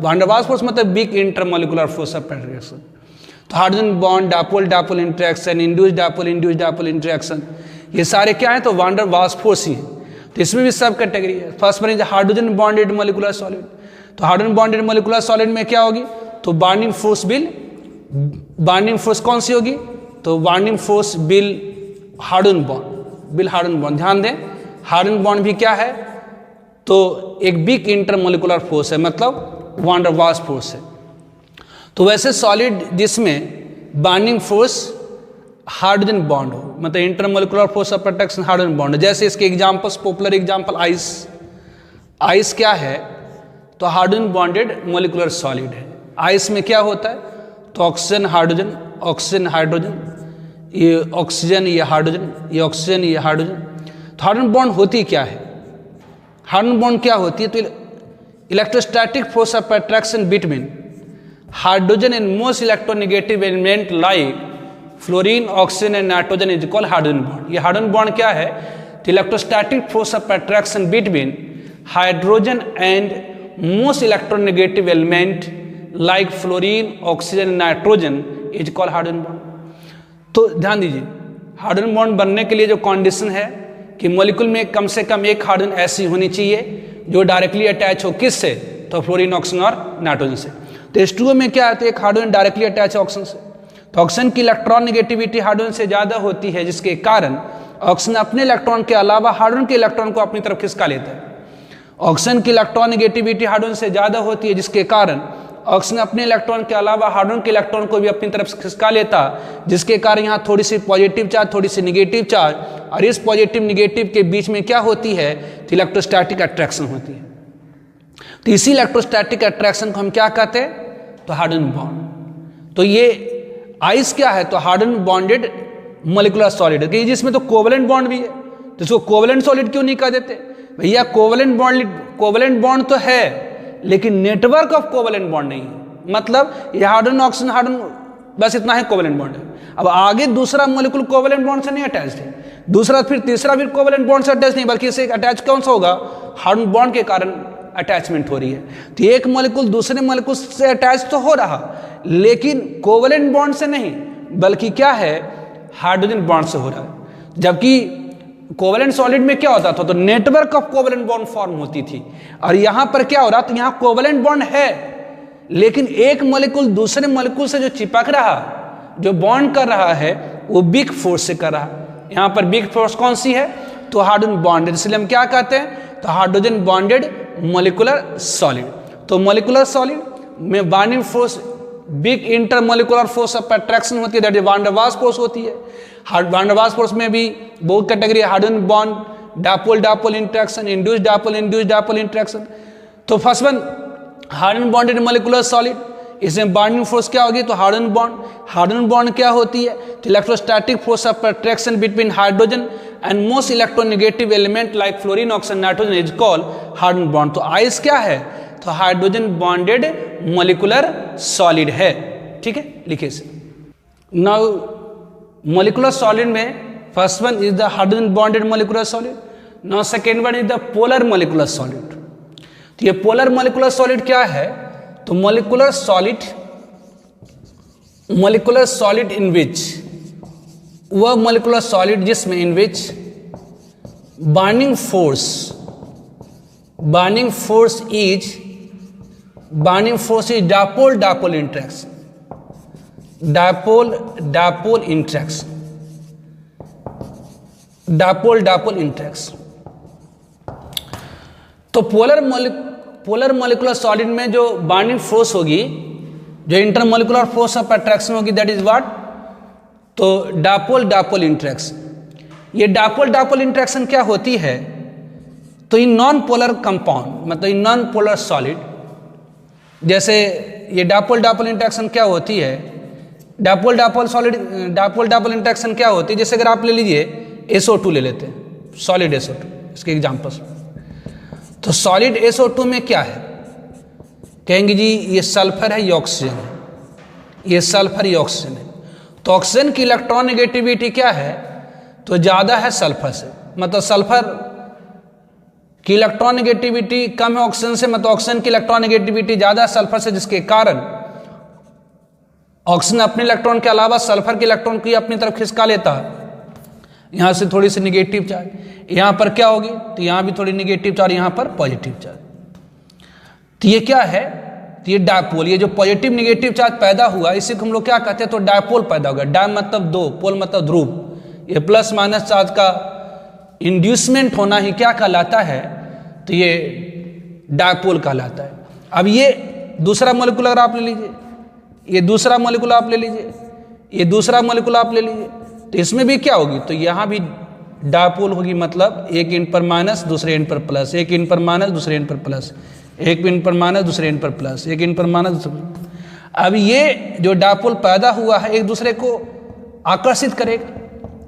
van der Waals फोर्स मतलब big intermolecular force of attraction. तो hydrogen bond, dipole interaction, induced dipole interaction, ये सारे क्या है? तो van der Waals फोर्स ही है। तो इसमें भी सब कैटेगरी है। First one is hydrogen bonded molecular solid, तो हार्डन बॉन्डेड मोलिकुलर सॉलिड में क्या होगी, तो बाइंडिंग फोर्स कौन सी होगी, तो binding force bill harden bond. ध्यान दें, हार्डन बॉन्ड भी क्या है, तो एक बिग इंटरमोलिकुलर फोर्स है, मतलब वान डर वाल्स फोर्स है। तो वैसे सॉलिड जिसमें बाइंडिंग फोर्स हाइड्रोजन बॉन्ड हो, मतलब intermolecular force of attraction hydrogen bond, जैसे इसके एग्जांपल्स, पॉपुलर एग्जांपल आइस क्या है, तो हाइड्रोजन बॉन्डेड मोलिकुलर सॉलिड है। आइस में क्या होता है, तो ऑक्सीजन हाइड्रोजन, ये ऑक्सीजन, ये हाइड्रोजन, ये ऑक्सीजन, ये हाइड्रोजन। तो हाइड्रोजन बॉन्ड होती क्या है, हाइड्रोजन बॉन्ड क्या होती है, तो electrostatic force of attraction between hydrogen and most electronegative element like fluorine, oxygen and nitrogen is called hydrogen bond. ये हाइड्रोजन बॉन्ड क्या है, तो electrostatic force of attraction between hydrogen and most electronegative element like fluorine, oxygen, nitrogen is called hydrogen bond. तो ध्यान दीजिए, हाइड्रोजन बॉन्ड बनने के लिए जो कंडीशन है कि मॉलिक्यूल में कम से कम एक हाइड्रोजन ऐसी होनी चाहिए जो डायरेक्टली अटैच हो किससे, तो फ्लोरीन, ऑक्सीजन और नाइट्रोजन से। तो H2O में क्या है, तो एक हाइड्रोजन डायरेक्टली अटैच है ऑक्सीजन से, तो ऑक्सीजन की इलेक्ट्रॉन नेगेटिविटी हाइड्रोजन से ज़्यादा होती है, जिसके कारण ऑक्सीजन अपने इलेक्ट्रॉन के अलावा हाइड्रोजन के इलेक्ट्रॉन को अपनी तरफ खिसका लेता है। ऑक्सीजन की इलेक्ट्रॉन नेगेटिविटी हाइड्रोजन से ज़्यादा होती है, जिसके कारण ऑक्सीजन अपने इलेक्ट्रॉन के अलावा हाइड्रोजन के इलेक्ट्रॉन को भी अपनी तरफ खिसका लेता, जिसके कारण यहाँ थोड़ी सी पॉजिटिव चार्ज, थोड़ी सी निगेटिव चार्ज, और इस पॉजिटिव निगेटिव के बीच में क्या होती है, तो इलेक्ट्रोस्टैटिक अट्रैक्शन होती है। तो इसी इलेक्ट्रोस्टैटिक अट्रैक्शन को हम क्या कहते हैं, तो हाइड्रोजन बॉन्ड। तो ये आइस क्या है, तो हाइड्रोजन बॉन्डेड मोलिकुलर सॉलिड है, जिसमें तो कोवलेंट बॉन्ड भी है, तो इसको कोवलेंट सॉलिड क्यों नहीं कह देते भैया, कोवलेंट बॉन्ड तो है लेकिन नेटवर्क ऑफ कोवलेंट बॉन्ड नहीं है, मतलब ये हाइड्रोजन, ऑक्सीजन, हाइड्रोजन, बस इतना ही कोवलेंट बॉन्ड है। अब आगे दूसरा मोलिक्यूल कोवलेंट बॉन्ड से नहीं अटैच है, दूसरा फिर तीसरा भी कोवलेंट बॉन्ड से अटैच नहीं, बल्कि इसे अटैच कौन सा होगा, हाइड्रोजन बॉन्ड के कारण अटैचमेंट हो रही है। तो एक मॉलिक्यूल दूसरे मॉलिक्यूल से अटैच तो हो रहा, लेकिन कोवलेंट बॉन्ड से नहीं, बल्कि क्या है, हाइड्रोजन बॉन्ड से हो रहा है। जबकि कोवलेंट सॉलिड में क्या होता था, तो network of covalent bond form होती थी, और यहां पर क्या हो रहा, तो यहां कोवलेंट बॉन्ड है, लेकिन एक मॉलिक्यूल दूसरे मॉलिक्यूल से जो चिपक रहा, जो बॉन्ड कर रहा है, वो बिग फोर्स से कर रहा। यहां पर बिग फोर्स कौन सी है, तो हाइड्रोजन बॉन्डेड, इसलिए हम क्या कहते हैं, तो हाइड्रोजन बॉन्डेड मोलिकुलर सॉलिड। तो मोलिकुलर सॉलिड में binding force big intermolecular force of attraction होती है, that is one der Waals force होती है। वान डर वाल्स फोर्स में भी बहुत कैटेगरी है, hydrogen bond, dipole interaction, induced dipole interaction. तो first one hydrogen bonded molecular solid, इसमें बाइंडिंग फोर्स क्या होगी, तो हाइड्रोजन बॉन्ड क्या होती है, तो electrostatic force of attraction between hydrogen and most electronegative element like fluorine, oxygen, nitrogen is called hydrogen bond. तो आइस क्या है, तो हाइड्रोजन बॉन्डेड मोलिकुलर सॉलिड है, ठीक है, लिखिए इसे। नाउ मोलिकुलर सॉलिड में first one is the hydrogen bonded molecular solid, now second one is the polar molecular solid. तो ये पोलर मोलिकुलर सॉलिड क्या है, तो मोलिकुलर सॉलिड इन विच, वह मोलिकुलर सॉलिड जिसमें in which binding force is dipole interaction, dipole interaction. तो पोलर मोलिकुलर सॉलिड में जो बाइंडिंग फोर्स होगी, जो इंटरमोलिकुलर फोर्स ऑफ अट्रैक्शन होगी, दैट इज व्हाट, तो डापोल इंटरेक्शन। ये डापोल इंटरेक्शन क्या होती है, तो इन नॉन पोलर कंपाउंड, मतलब इन नॉन पोलर सॉलिड, जैसे ये डापोल इंटरेक्शन क्या होती है, डापोल इंटरेक्शन क्या होती है, जैसे अगर आप ले लीजिए SO2 ले लेते हैं, सॉलिड SO2, इसके एग्जांपल्स। तो सॉलिड SO2 में क्या है, कहेंगे जी ये सल्फर है, ये ऑक्सीजन है, ये सल्फर, ये ऑक्सीजन है। तो ऑक्सीजन की इलेक्ट्रॉन नेगेटिविटी क्या है, तो ज़्यादा है सल्फर से, मतलब सल्फर की इलेक्ट्रॉन नेगेटिविटी कम है ऑक्सीजन से, मतलब ऑक्सीजन की इलेक्ट्रॉन नेगेटिविटी ज़्यादा है सल्फर से, जिसके कारण ऑक्सीजन अपने इलेक्ट्रॉन के अलावा सल्फर के इलेक्ट्रॉन को अपनी तरफ खिसका लेता है। यहाँ से थोड़ी सी निगेटिव चार्ज, यहाँ पर क्या होगी, तो यहाँ भी थोड़ी निगेटिव चार्ज, यहाँ पर पॉजिटिव चार्ज। तो ये क्या है, तो ये डायपोल, ये जो पॉजिटिव नेगेटिव चार्ज पैदा हुआ इसी को हम लोग क्या कहते हैं, तो डायपोल पैदा होगा। डाय मतलब दो, पोल मतलब ध्रुव। ये प्लस माइनस चार्ज का इंड्यूसमेंट होना ही क्या कहलाता है, तो ये डायपोल कहलाता है। अब ये दूसरा मॉलिक्यूल अगर आप ले लीजिए, ये दूसरा मॉलिक्यूल आप ले लीजिए, ये दूसरा मॉलिक्यूल आप ले लीजिए, तो इसमें भी क्या होगी, तो यहाँ भी डायपोल होगी। मतलब एक एंड पर माइनस दूसरे एंड पर प्लस, एक एंड पर माइनस दूसरे एंड पर प्लस, एक एंड पर माइनस दूसरे एंड पर प्लस, एक एंड पर माइनस। अब ये जो डायपोल पैदा हुआ है एक दूसरे को आकर्षित करेगा,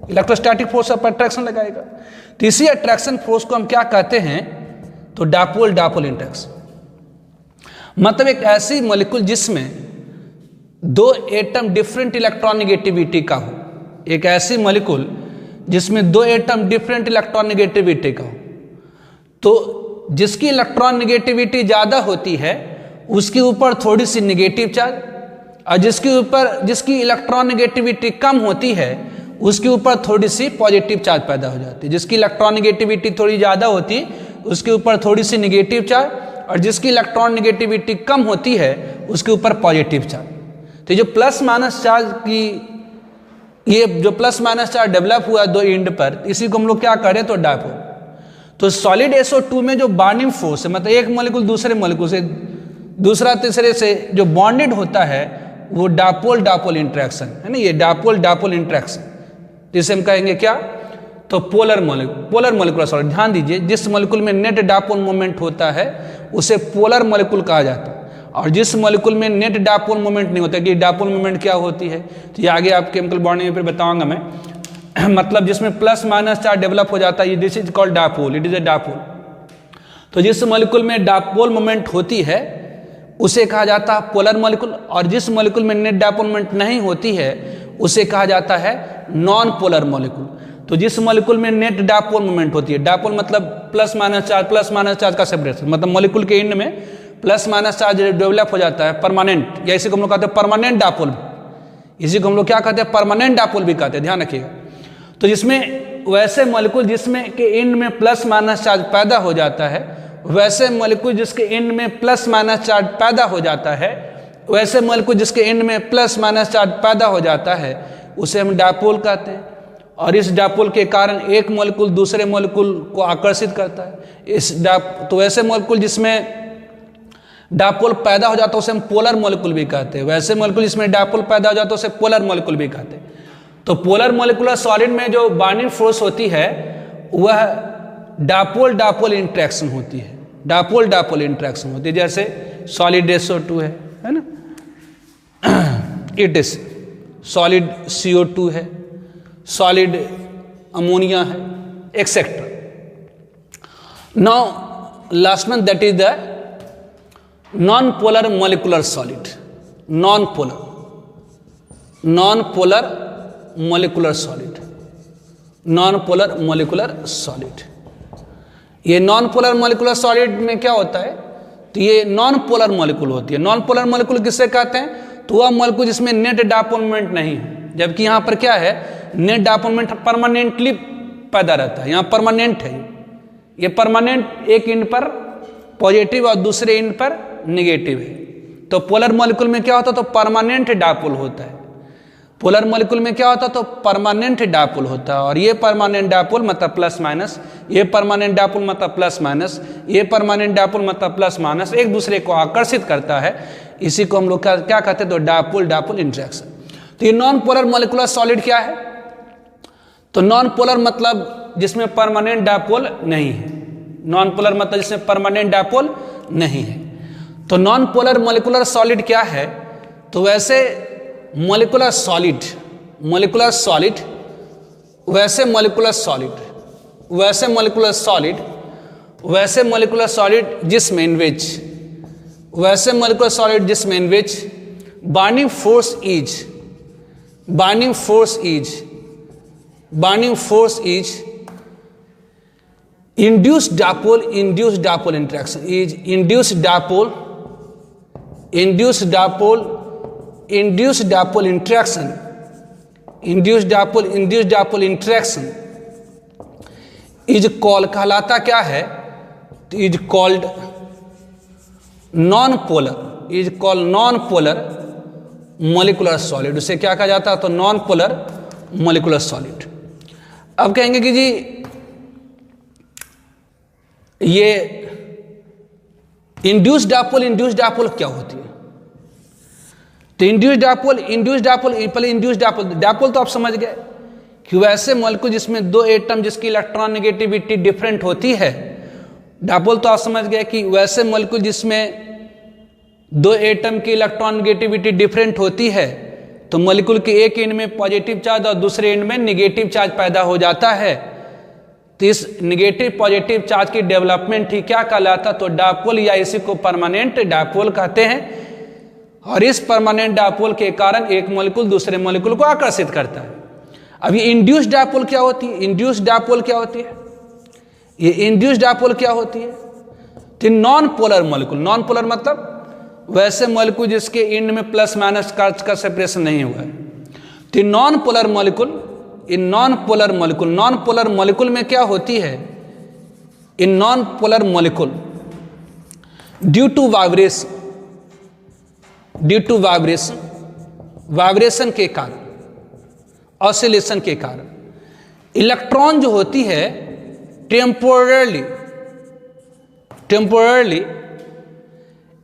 इलेक्ट्रोस्टैटिक फोर्स ऑफ अट्रैक्शन लगाएगा। तो इसी अट्रैक्शन फोर्स को हम क्या कहते हैं, तो डायपोल डायपोल इंटरेक्शन। मतलब एक ऐसी मॉलिक्यूल जिसमें दो एटम डिफरेंट इलेक्ट्रॉन नेगेटिविटी का हो, एक ऐसी मॉलिक्यूल जिसमें दो एटम डिफरेंट इलेक्ट्रॉन नेगेटिविटी का हो, तो जिसकी इलेक्ट्रॉन नेगेटिविटी ज़्यादा होती है उसके ऊपर थोड़ी सी नेगेटिव चार्ज, और जिसकी इलेक्ट्रॉन नेगेटिविटी कम होती है उसके ऊपर थोड़ी सी पॉजिटिव चार्ज पैदा हो जाती है। जिसकी इलेक्ट्रॉन नेगेटिविटी थोड़ी ज़्यादा होती है उसके ऊपर थोड़ी सी नेगेटिव चार्ज, और जिसकी इलेक्ट्रॉन नेगेटिविटी कम होती है उसके ऊपर पॉजिटिव चार्ज। तो जो प्लस माइनस चार्ज की, ये जो प्लस माइनस चार्ज डेवलप हुआ दो एंड पर, इसी को हम लोग क्या करें, तो डायपोल। तो सॉलिड SO2 में जो बॉन्डिंग फोर्स है, मतलब एक मॉलिक्यूल दूसरे मॉलिक्यूल से, दूसरा तीसरे से जो बॉन्डेड होता है वो डायपोल डायपोल इंटरेक्शन है ना, ये डायपोल डायपोल इंटरेक्शन, जिसे हम कहेंगे क्या, तो पोलर मॉलिक्यूलर सॉलिड। ध्यान दीजिए, जिस मॉलिक्यूल में नेट डायपोल मोमेंट होता है उसे पोलर मॉलिक्यूल कहा जाता है, और जिस मॉलिक्यूल में नेट डायपोल मोमेंट नहीं होता, कि डायपोल मोमेंट क्या होती है तो ये आगे आप केमिकल बॉन्डिंग में फिर बताऊंगा मैं। मतलब जिसमें प्लस माइनस चार्ज डेवलप हो जाता है, this is called dipole, it is a dipole. तो जिस मॉलिक्यूल में डायपोल मोमेंट होती है उसे कहा जाता है पोलर मॉलिक्यूल, और जिस मॉलिक्यूल में नेट डायपोल मोमेंट नहीं होती है उसे कहा जाता है नॉन पोलर मॉलिक्यूल। तो जिस मॉलिक्यूल में नेट डायपोल मोमेंट होती है, डायपोल मतलब प्लस माइनस चार्ज का सेपरेशन, मतलब मॉलिक्यूल के एंड में प्लस माइनस चार्ज डेवलप हो जाता है परमानेंट, या इसी को हम लोग कहते हैं परमानेंट डायपोल, इसी को हम लोग क्या कहते हैं, परमानेंट डायपोल भी कहते हैं, ध्यान रखिएगा। तो जिसमें वैसे मॉलिक्यूल जिसमें के एंड में प्लस माइनस चार्ज पैदा हो जाता है, वैसे मॉलिक्यूल जिसके एंड में प्लस माइनस चार्ज पैदा हो जाता है, वैसे मॉलिक्यूल जिसके एंड में प्लस माइनस चार्ज पैदा हो जाता है उसे हम डायपोल कहते हैं। और इस डायपोल के कारण एक मॉलिक्यूल दूसरे मॉलिक्यूल को आकर्षित करता है। तो वैसे मॉलिक्यूल जिसमें डायपोल पैदा हो जाता है उसे हम पोलर मॉलिक्यूल भी कहते हैं, वैसे मॉलिक्यूल जिसमें डायपोल पैदा हो जाता है उसे पोलर मॉलिक्यूल भी कहते हैं। तो पोलर मॉलिक्यूलर सॉलिड में जो बॉन्डिंग फोर्स होती है वह डायपोल डायपोल इंटरेक्शन होती है, डायपोल डायपोल इंटरेक्शन होती है। जैसे सॉलिड SO2 है ना, इट इज सॉलिड CO2 है, सॉलिड अमोनिया है, etcetera. Now last one, that is the non polar molecular solid, non polar molecular solid, non polar molecular solid. ये नॉन पोलर मॉलिक्यूलर सॉलिड में क्या होता है, तो ये नॉन पोलर मॉलिक्यूल होती है। नॉन पोलर मॉलिक्यूल किससे कहते हैं, तो वह मॉलिक्यूल जिसमें नेट डायपोल मोमेंट नहीं है, जबकि यहाँ पर क्या है, नेट डायपोल मोमेंट परमानेंटली पैदा रहता है, यहाँ परमानेंट है, ये परमानेंट एक एंड पर पॉजिटिव और दूसरे एंड पर नेगेटिव है। तो पोलर मॉलिक्यूल में क्या होता है, तो परमानेंट डायपोल होता है। पोलर मॉलिक्यूल में क्या होता है, तो परमानेंट डायपोल होता है। और ये परमानेंट डायपोल मतलब प्लस माइनस, ये परमानेंट डायपोल मतलब प्लस माइनस, ये परमानेंट डायपोल मतलब प्लस माइनस, एक दूसरे को आकर्षित करता है। इसी को हम लोग क्या कहते हैं, तो डायपोल डायपोल इंटरेक्शन। तो ये नॉन पोलर मॉलिक्यूलर सॉलिड क्या है, तो नॉन पोलर मतलब जिसमें परमानेंट डायपोल नहीं है, नॉन पोलर मतलब जिसमें परमानेंट डायपोल नहीं है। तो नॉन पोलर मॉलिक्यूलर सॉलिड क्या है, तो वैसे मॉलिक्यूलर सॉलिड वैसे मॉलिक्यूलर सॉलिड जिसमें in which bonding force is induced dipole interaction is induced dipole interaction is called, कहलाता क्या है, तो is called non polar, is called non polar molecular solid. उसे क्या कहा जाता है? तो नॉन पोलर मॉलिक्यूलर सॉलिड। अब कहेंगे कि जी ये इंड्यूस्ड डायपोल क्या होती है? तो इंड्यूस्ड डायपोल पहले इंड्यूस्ड डायपोल तो आप समझ गए कि वैसे मॉलिक्यूल जिसमें दो एटम जिसकी इलेक्ट्रॉन नेगेटिविटी डिफरेंट होती है। डायपोल तो आप समझ गए कि वैसे मॉलिक्यूल जिसमें दो एटम की इलेक्ट्रॉन नेगेटिविटी डिफरेंट होती है, तो मॉलिक्यूल के एक एंड में पॉजिटिव चार्ज और दूसरे एंड में नेगेटिव चार्ज पैदा हो जाता है। तो इस नेगेटिव पॉजिटिव चार्ज की डेवलपमेंट ही क्या कहलाता? तो डायपोल, या इसी को परमानेंट डायपोल कहते हैं। और इस परमानेंट डायपोल के कारण एक मॉलिक्यूल दूसरे मॉलिक्यूल को आकर्षित करता है। अब ये इंड्यूस्ड डायपोल क्या होती है? इंड्यूस्ड डायपोल क्या होती है? ये इंड्यूस्ड डायपोल क्या होती है? तो non polar molecule, non polar मतलब वैसे मॉलिक्यूल जिसके एंड में प्लस माइनस चार्ज का सेपरेशन नहीं हुआ है। तो नॉन पोलर मॉलिक्यूल, इन नॉन पोलर मॉलिक्यूल में क्या होती है? इन non polar molecule due to vibration के कारण, ऑसिलेशन के कारण इलेक्ट्रॉन जो होती है टेम्पोरली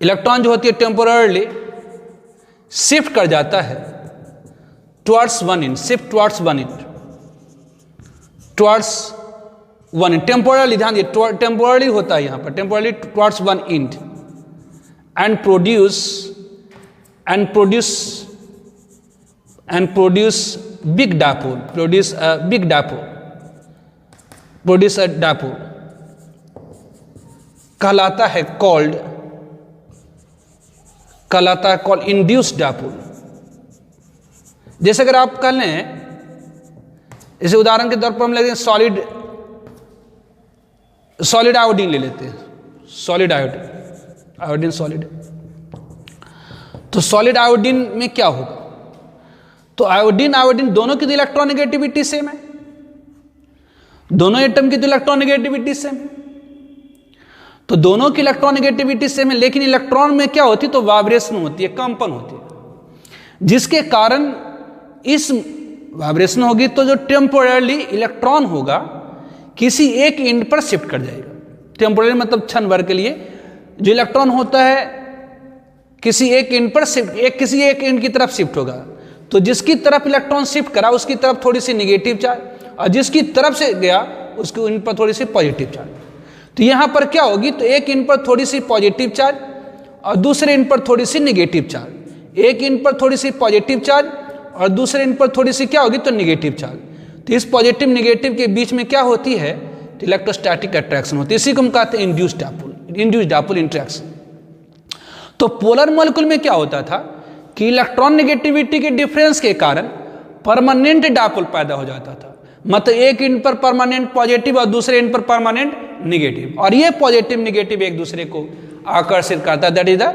इलेक्ट्रॉन जो होती है टेम्पोरली शिफ्ट कर जाता है towards one and, shift towards one and, temporarily, ध्यान दिए टेम्पोरली होता है यहाँ पर, temporarily towards one and, and produce big dipole, produce a dipole कहलाता है कॉल्ड इंड्यूस्ड डायपोल। जैसे अगर आप कह लें, जैसे उदाहरण के तौर पर हम लेते हैं सॉलिड आयोडीन ले लेते हैं, सॉलिड आयोडीन सॉलिड। तो सॉलिड आयोडीन में क्या होगा? तो आयोडीन दोनों की तो इलेक्ट्रॉन नेगेटिविटी सेम है, दोनों एटम की तो इलेक्ट्रॉन नेगेटिविटी सेम है, तो दोनों की इलेक्ट्रॉन नेगेटिविटी सेम है, लेकिन इलेक्ट्रॉन में क्या होती है? तो वाइब्रेशन होती है, कंपन होती है, जिसके कारण इस वाइब्रेशन होगी तो जो टेम्पोरली इलेक्ट्रॉन होगा किसी एक एंड पर शिफ्ट कर जाएगा। टेम्पोरली मतलब क्षण भर के लिए जो इलेक्ट्रॉन होता है किसी एक एंड पर शिफ्ट, किसी एक एंड की तरफ शिफ्ट होगा। तो जिसकी तरफ इलेक्ट्रॉन शिफ्ट करा उसकी तरफ थोड़ी सी नेगेटिव चार्ज, और जिसकी तरफ से गया उसके एंड पर थोड़ी सी पॉजिटिव चार्ज। तो यहां पर क्या होगी? तो एक एंड पर थोड़ी सी पॉजिटिव चार्ज और दूसरे एंड पर थोड़ी सी नेगेटिव चार्ज, एक एंड पर थोड़ी सी पॉजिटिव चार्ज और दूसरे एंड पर थोड़ी सी क्या होगी? तो नेगेटिव चार्ज। तो इस पॉजिटिव नेगेटिव के बीच में क्या होती है? तो इलेक्ट्रोस्टैटिक अट्रैक्शन होती है। इसी को हम कहते हैं इंड्यूस्ड डायपोल इंटरेक्शन। तो पोलर मॉलिक्यूल में क्या होता था कि इलेक्ट्रॉन नेगेटिविटी के डिफरेंस के कारण परमानेंट डायपोल पैदा हो जाता था। मतलब एक एंड पर परमानेंट पॉजिटिव और दूसरे एंड पर परमानेंट नेगेटिव, और ये पॉजिटिव नेगेटिव एक दूसरे को आकर्षित करता है, that is the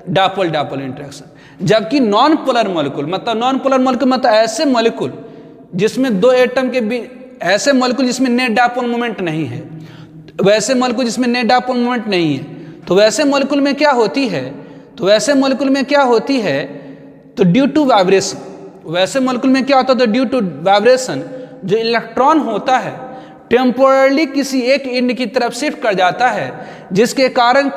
dipole interaction. जबकि नॉन पोलर मॉलिक्यूल मतलब ऐसे मॉलिक्यूल जिसमें दो एटम के बीच, ऐसे मॉलिक्यूल जिसमें नेट डायपोल मोमेंट नहीं है, वैसे मॉलिक्यूल जिसमें नेट डायपोल मोमेंट नहीं है, तो वैसे मॉलिक्यूल में क्या होती है? तो ड्यू टू वाइब्रेशन, वैसे मॉलिक्यूल में क्या होता है? तो ड्यू टू वाइब्रेशन जो इलेक्ट्रॉन होता है टेम्पोरली किसी एक एंड की तरफ शिफ्ट कर जाता है, जिसके कारण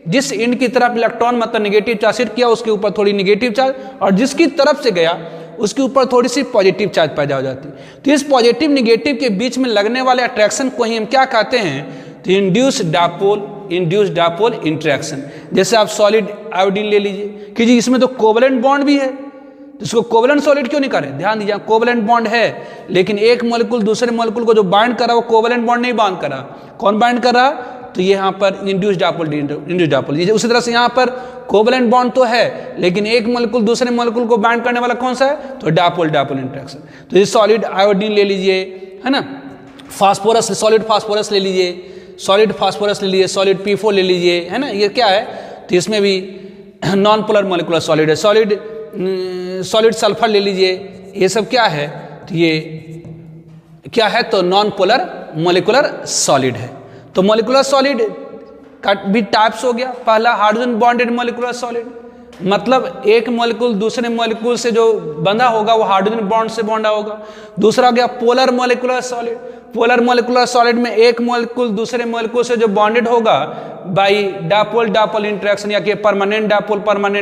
जिस एंड की तरफ इलेक्ट्रॉन मतलब नेगेटिव चार्ज शिफ्ट किया उसके ऊपर थोड़ी नेगेटिव चार्ज, और जिसकी तरफ से गया उसके ऊपर थोड़ी सी पॉजिटिव चार्ज पैदा हो जाती है। तो इस पॉजिटिव नेगेटिव के बीच में लगने वाले अट्रैक्शन को ही हम क्या कहते हैं? तो इंड्यूस्ड डायपोल इंटरेक्शन। जैसे आप सॉलिड आयोडीन ले लीजिए कि जी इसमें तो कोवलेंट बॉन्ड भी है, तो इसको कोवलेंट सॉलिड क्यों नहीं करें? ध्यान दीजिए, कोवलेंट बॉन्ड है, लेकिन एक मॉलिक्यूल दूसरे मॉलिक्यूल को जो बाइंड कर रहा है वो कोवलेंट बॉन्ड नहीं बांध कर रहा। कौन बाइंड कर रहा? तो ये यहाँ पर इंड्यूस्ड डायपोल। उसी तरह से यहाँ पर कोवलेंट बॉन्ड तो है, लेकिन एक मॉलिक्यूल दूसरे मॉलिक्यूल को बाइंड करने वाला कौन सा है? तो डायपोल इंटरेक्शन। तो ये सॉलिड आयोडीन ले लीजिए, है ना, फास्फोरस, सॉलिड फास्फोरस ले लीजिए, सॉलिड P4 ले लीजिए, है ना, ये क्या है? तो इसमें भी नॉन पोलर मॉलिक्यूलर सॉलिड है। सॉलिड सल्फर ले लीजिए, ये सब क्या है? तो ये क्या है? तो नॉन पोलर मॉलिक्यूलर सॉलिड है। तो मॉलिक्यूलर सॉलिड का भी टाइप्स हो गया। पहला हाइड्रोजन बॉन्डेड मॉलिक्यूलर सॉलिड, मतलब एक मॉलिक्यूल दूसरे मॉलिक्यूल से जो बंधा होगा वो हाइड्रोजन बॉन्ड से बॉन्डा होगा। दूसरा हो गया polar molecular solid. Polar molecular solid में एक मॉलिक्यूल दूसरे मॉलिक्यूल से जो बॉन्डेड होगा बाय डायपोल डायपोल इंटरेक्शन या कि परमानेंट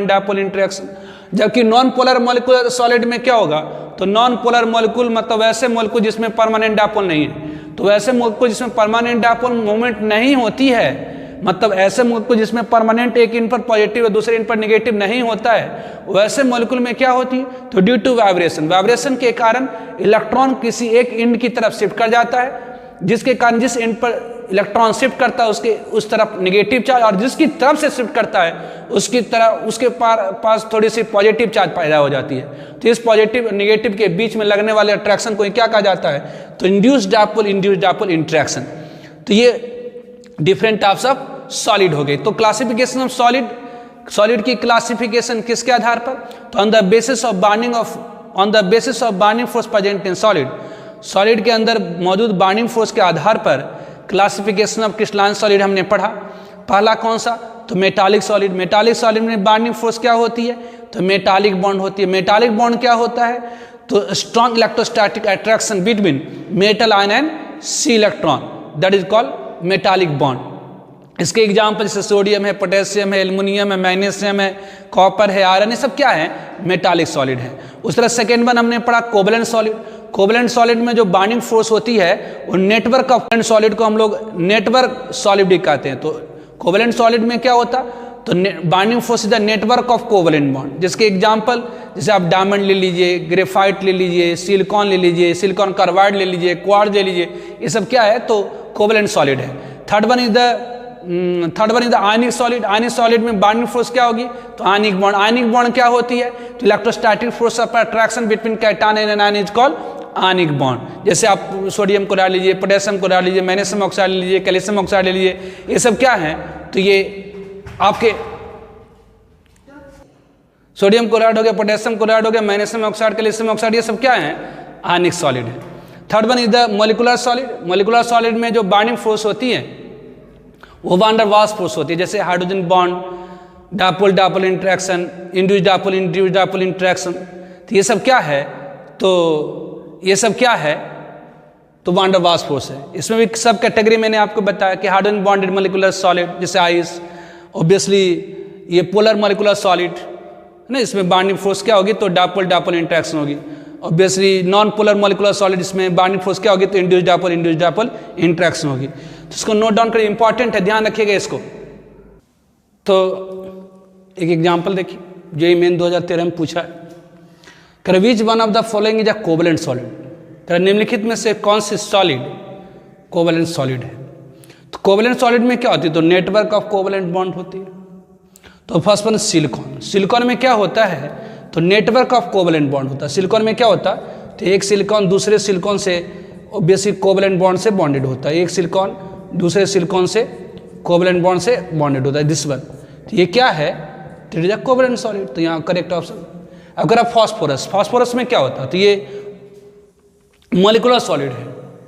डायपोल इंटरेक्शन। जबकि नॉन पोलर मॉलिक्यूलर सॉलिड में क्या होगा, तो नॉन पोलर मॉलिक्यूल मतलब वैसे मॉलिक्यूल जिसमें परमानेंट डायपोल नहीं है। तो वैसे मॉलिक्यूल जिसमें परमानेंट डायपोल मूवमेंट नहीं होती है, मतलब ऐसे मॉलिक्यूल जिसमें परमानेंट एक इन पर पॉजिटिव और दूसरे इन पर नेगेटिव नहीं होता है, वैसे मॉलिक्यूल में क्या होती है, तो ड्यू टू वाइब्रेशन के कारण इलेक्ट्रॉन किसी एक इंड की तरफ शिफ्ट कर जाता है, जिसके कारण जिस इंड पर इलेक्ट्रॉन शिफ्ट करता है उसके उस तरफ नेगेटिव चार्ज, और जिसकी तरफ से शिफ्ट करता है उसके पास थोड़ी सी पॉजिटिव चार्ज पैदा हो जाती है। तो इस पॉजिटिव और नेगेटिव के बीच में लगने वाले अट्रैक्शन को क्या कहा जाता है, तो इंड्यूस्ड डायपोल इंटरेक्शन। तो ये डिफरेंट टाइप्स ऑफ सॉलिड हो गए। तो क्लासिफिकेशन ऑफ सॉलिड की क्लासिफिकेशन किसके आधार पर, तो on the basis of binding force present in solid के अंदर मौजूद बाइंडिंग फोर्स के आधार पर क्लासिफिकेशन ऑफ क्रिस्टलाइन सॉलिड हमने पढ़ा। पहला कौन सा, तो मेटालिक सॉलिड। मेटालिक सॉलिड में बाइंडिंग फोर्स क्या होती है, तो मेटालिक बॉन्ड होती है। मेटालिक बॉन्ड क्या होता है, तो strong electrostatic attraction between metal ion and sea electron, that is called metallic bond. इसके एग्जाम्पल जैसे सोडियम है, पोटेशियम है, एल्युमिनियम है, मैग्नीशियम है, कॉपर है, आयरन, ये सब क्या है, मेटालिक सॉलिड है। उस तरह सेकेंड वन हमने पढ़ा कोवलेंट सॉलिड। कोवलेंट सॉलिड में जो बाइंडिंग फोर्स होती है वो नेटवर्क ऑफ सॉलिड को हम लोग नेटवर्क सॉलिड भी कहते हैं। तो कोवलेंट सॉलिड में क्या होता, तो binding force is the network of covalent bond. जिसके एग्जाम्पल जैसे आप डायमंड ले लीजिए, ग्रेफाइट ले लीजिए, सिलिकॉन ले लीजिए, सिलिकॉन कार्बाइड ले लीजिए, क्वार्ट्ज ले लीजिए, ये सब क्या है, तो कोवलेंट सॉलिड है। Third one is the ionic solid. Ionic solid में बाइंडिंग फोर्स क्या होगी, तो आयनिक बॉन्ड। आयनिक बॉन्ड क्या होती है, तो electrostatic force of attraction between cation and ion is called ionic bond. जैसे आप सोडियम को डाल लीजिए, पोटेशियम को डाल लीजिए, मैग्नीशियम ऑक्साइड ले लीजिए, कैल्शियम ऑक्साइड ले लीजिए, ये सब क्या है, तो ये आपके सोडियम क्लोराइड हो गया, पोटेशियम क्लोराइड हो गया, मैग्नीशियम ऑक्साइड, कैल्शियम ऑक्साइड, ये सब क्या है, आयनिक सॉलिड है। Third one is the molecular solid. Molecular solid में जो बाइंडिंग फोर्स होती है वो वान डर वाल्स फोर्स होती है। जैसे hydrogen bond, dipole interaction, induced dipole interaction, तो ये सब क्या है, तो ये सब क्या है, तो वान डर वाल्स फोर्स है। इसमें भी सब कैटेगरी मैंने आपको बताया कि हाइड्रोजन बॉन्डेड मॉलिक्यूलर सॉलिड जैसे आइस, ऑब्वियसली ये पोलर मॉलिक्यूलर सॉलिड है ना, इसमें बाइंडिंग फोर्स क्या होगी, तो डायपोल इंटरेक्शन होगी। Obviously non polar molecular solid, इसमें बाइंडिंग फोर्स क्या होगी, तो इंड्यूस्ड डायपोल इंटरेक्शन होगी। तो इसको नोट डाउन करिए, इंपॉर्टेंट है, ध्यान रखिएगा इसको। तो एक एग्जांपल देखिए, जेईई मेन 2013 में पूछा है, कर which one of the following is a covalent solid. कर निम्नलिखित में से कौन सी सॉलिड कोवलेंट सॉलिड है। तो कोवलेंट सॉलिड में क्या होती है, तो नेटवर्क ऑफ कोवलेंट बॉन्ड होती है। तो फर्स्ट वन सिलिकॉन। सिलिकॉन में क्या होता है, तो नेटवर्क ऑफ कोवलेंट बॉन्ड होता है। सिलिकॉन में क्या होता है, तो एक सिलिकॉन दूसरे सिलिकॉन से ऑब्वियसली कोवलेंट बॉन्ड से बॉन्डेड होता है। एक सिलिकॉन दूसरे सिलिकॉन से कोवलेंट बॉन्ड से बॉन्डेड होता है, दिस वन। तो ये क्या है, तो it is a covalent solid. तो यहाँ करेक्ट ऑप्शन। अगर आप फास्फोरस में क्या होता है, तो ये मॉलिक्यूलर सॉलिड है।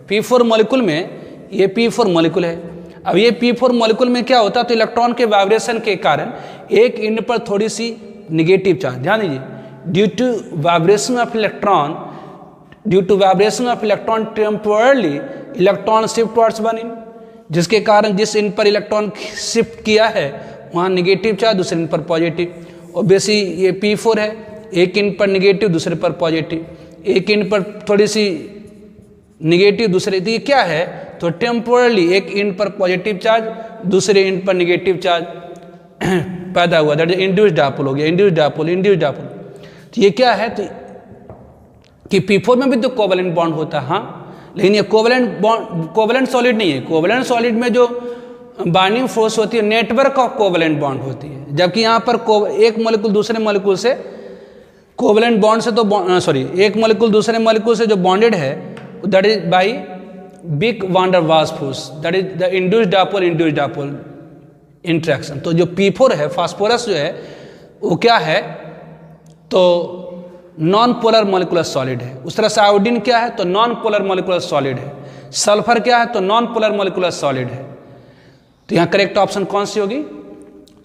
P4 मॉलिक्यूल में ये P4 मॉलिक्यूल है। अब ये P4 मॉलिक्यूल में क्या होता है, तो इलेक्ट्रॉन के वाइब्रेशन के कारण एक इंड पर थोड़ी सी निगेटिव चार्ज, ध्यान दीजिए, due to vibration of electron temporarily electron shift towards one end, जिसके कारण जिस इंड पर इलेक्ट्रॉन शिफ्ट किया है वहाँ निगेटिव चार्ज, दूसरे इंड पर पॉजिटिव। ऑब्वियसली ये P4 है, एक इंड पर निगेटिव दूसरे पर पॉजिटिव, एक इंड पर थोड़ी सी निगेटिव दूसरे, तो ये क्या है, तो टेम्पोरली एक इंड पर पॉजिटिव चार्ज दूसरे इंड पर निगेटिव चार्ज पैदा हुआ, दैट इज इंड्यूस्ड डायपोल हो गया, इंड्यूस्ड डायपोल। तो ये क्या है, तो कि P4 में भी तो कोवलेंट बॉन्ड होता है, हाँ, लेकिन ये कोवलेंट सॉलिड नहीं है। कोवलेंट सॉलिड में जो बाइंडिंग फोर्स होती है नेटवर्क ऑफ कोवलेंट बॉन्ड होती है, जबकि यहाँ पर एक मॉलिक्यूल दूसरे मॉलिक्यूल से कोवलेंट बॉन्ड से तो एक मॉलिक्यूल दूसरे मॉलिक्यूल से जो बॉन्डेड है that is by big van der Waals force, that is the induced dipole interaction. तो जो P4 है, फास्फोरस जो है वो क्या है, तो नॉन पोलर मॉलिक्यूलर सॉलिड है। उस तरह से आयोडीन क्या है, तो नॉन पोलर मॉलिक्यूलर सॉलिड है। सल्फर क्या है, तो नॉन पोलर मॉलिक्यूलर सॉलिड है। तो यहाँ करेक्ट ऑप्शन कौन सी होगी?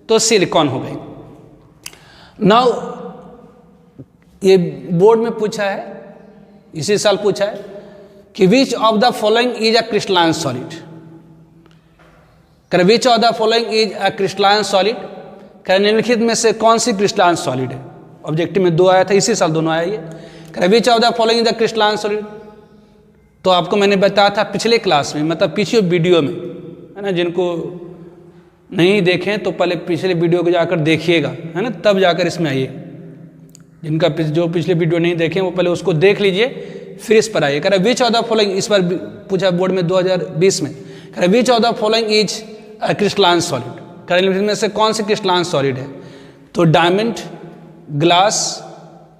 तो सिलिकॉन हो गई। नाउ ये बोर्ड में पूछा है, इसी साल पूछा है कि which of the following is a crystalline solid. Which of the following is a crystalline solid, निम्नलिखित में से कौन सी क्रिस्टलाइन सॉलिड है? ऑब्जेक्टिव में 2 आया था, इसी साल दोनों आया ये। Which of the following is the crystalline solid, तो आपको मैंने बताया था पिछले क्लास में, मतलब पिछले वीडियो में, है ना। जिनको नहीं देखें तो पहले पिछले वीडियो को जाकर देखिएगा, है ना, तब जाकर इसमें आइए। जिनका जो पिछले वीडियो नहीं देखें वो पहले उसको देख लीजिए, फिर इस पर आइए। कह रहा विच ऑफ द फॉलोइंग, इस बार पूछा बोर्ड में 2020 में, कह रहा which of the following is a crystalline solid, कह रहा में से कौन सी क्रिस्टलाइन सॉलिड है? तो डायमंड, ग्लास,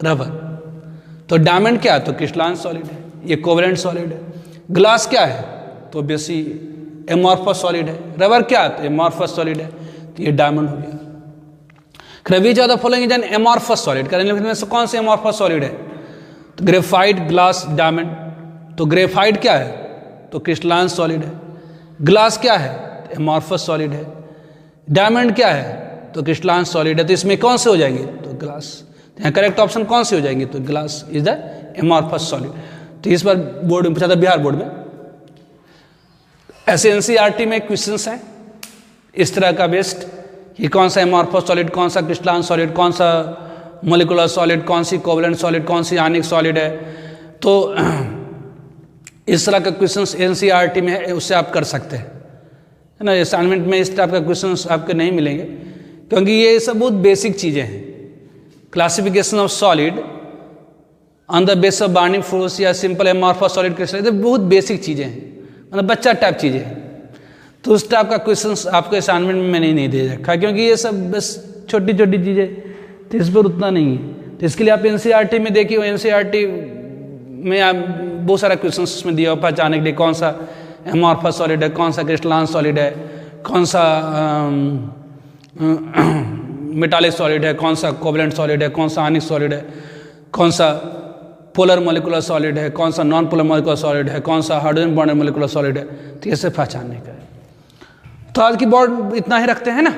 रबर। तो डायमंड क्या है? तो क्रिस्टलाइन सॉलिड है, ये कोवलेंट सॉलिड है। ग्लास क्या है? तो बेसी एमॉर्फस सॉलिड है। रबर क्या है? तो एमॉर्फस सॉलिड है, तो ये डायमंड हो गया। Which of the following is an amorphous solid, में से कौन सी एमॉर्फस सॉलिड है? तो ग्रेफाइट, ग्लास, डायमंड। तो ग्रेफाइट क्या है? तो क्रिस्टलाइन सॉलिड है। ग्लास क्या है? तो एमॉर्फस सॉलिड है। डायमंड क्या है? तो क्रिस्टलाइन सॉलिड है। तो इसमें कौन से हो जाएंगे? तो ग्लास। तो यहाँ करेक्ट ऑप्शन कौन से हो जाएंगे? तो glass is the amorphous solid. तो इस बार बोर्ड में पूछा था, बिहार बोर्ड में। ऐसे एनसीईआरटी में क्वेश्चंस हैं इस तरह का बेस्ड, कि कौन सा एमॉर्फस सॉलिड, कौन सा क्रिस्टलाइन सॉलिड, कौन सा मोलिकुलर सॉलिड, कौन सी कोवलेंट सॉलिड, कौन सी आयनिक सॉलिड है। तो इस तरह का क्वेश्चंस एनसीईआरटी में है, उससे आप कर सकते हैं, है ना। असाइनमेंट में इस टाइप का क्वेश्चंस आपके नहीं मिलेंगे, क्योंकि ये सब बहुत बेसिक चीज़ें हैं। Classification of solid on the base of bonding force या सिंपल एमॉर्फस सॉलिड क्रिस्टल, बहुत बेसिक चीज़ें हैं, मतलब बच्चा टाइप चीज़ें हैं। तो उस टाइप का क्वेश्चंस आपको असाइनमेंट में मैंने नहीं दे रखा, क्योंकि ये सब बस छोटी छोटी चीज़ें, तो इस पर उतना नहीं है। तो इसके लिए आप एनसीईआरटी में देखिए, एनसीईआरटी में आप बहुत सारा क्वेश्चंस उसमें दिया हो पहचानने के लिए, कौन सा एमॉर्फस सॉलिड है, कौन सा क्रिस्टलाइन सॉलिड है, कौन सा मेटालिक सॉलिड है, कौन सा कोवलेंट सॉलिड है, कौन सा आयनिक सॉलिड है, कौन सा पोलर मोलिकुलर सॉलिड है, कौन सा नॉन पोलर मोलिकुलर सॉलिड है, कौन सा हाइड्रोजन बॉन्डेड मोलिकुलर सॉलिड है। तो ये सब पहचानने का है। तो आज की बोर्ड इतना ही रखते हैं ना।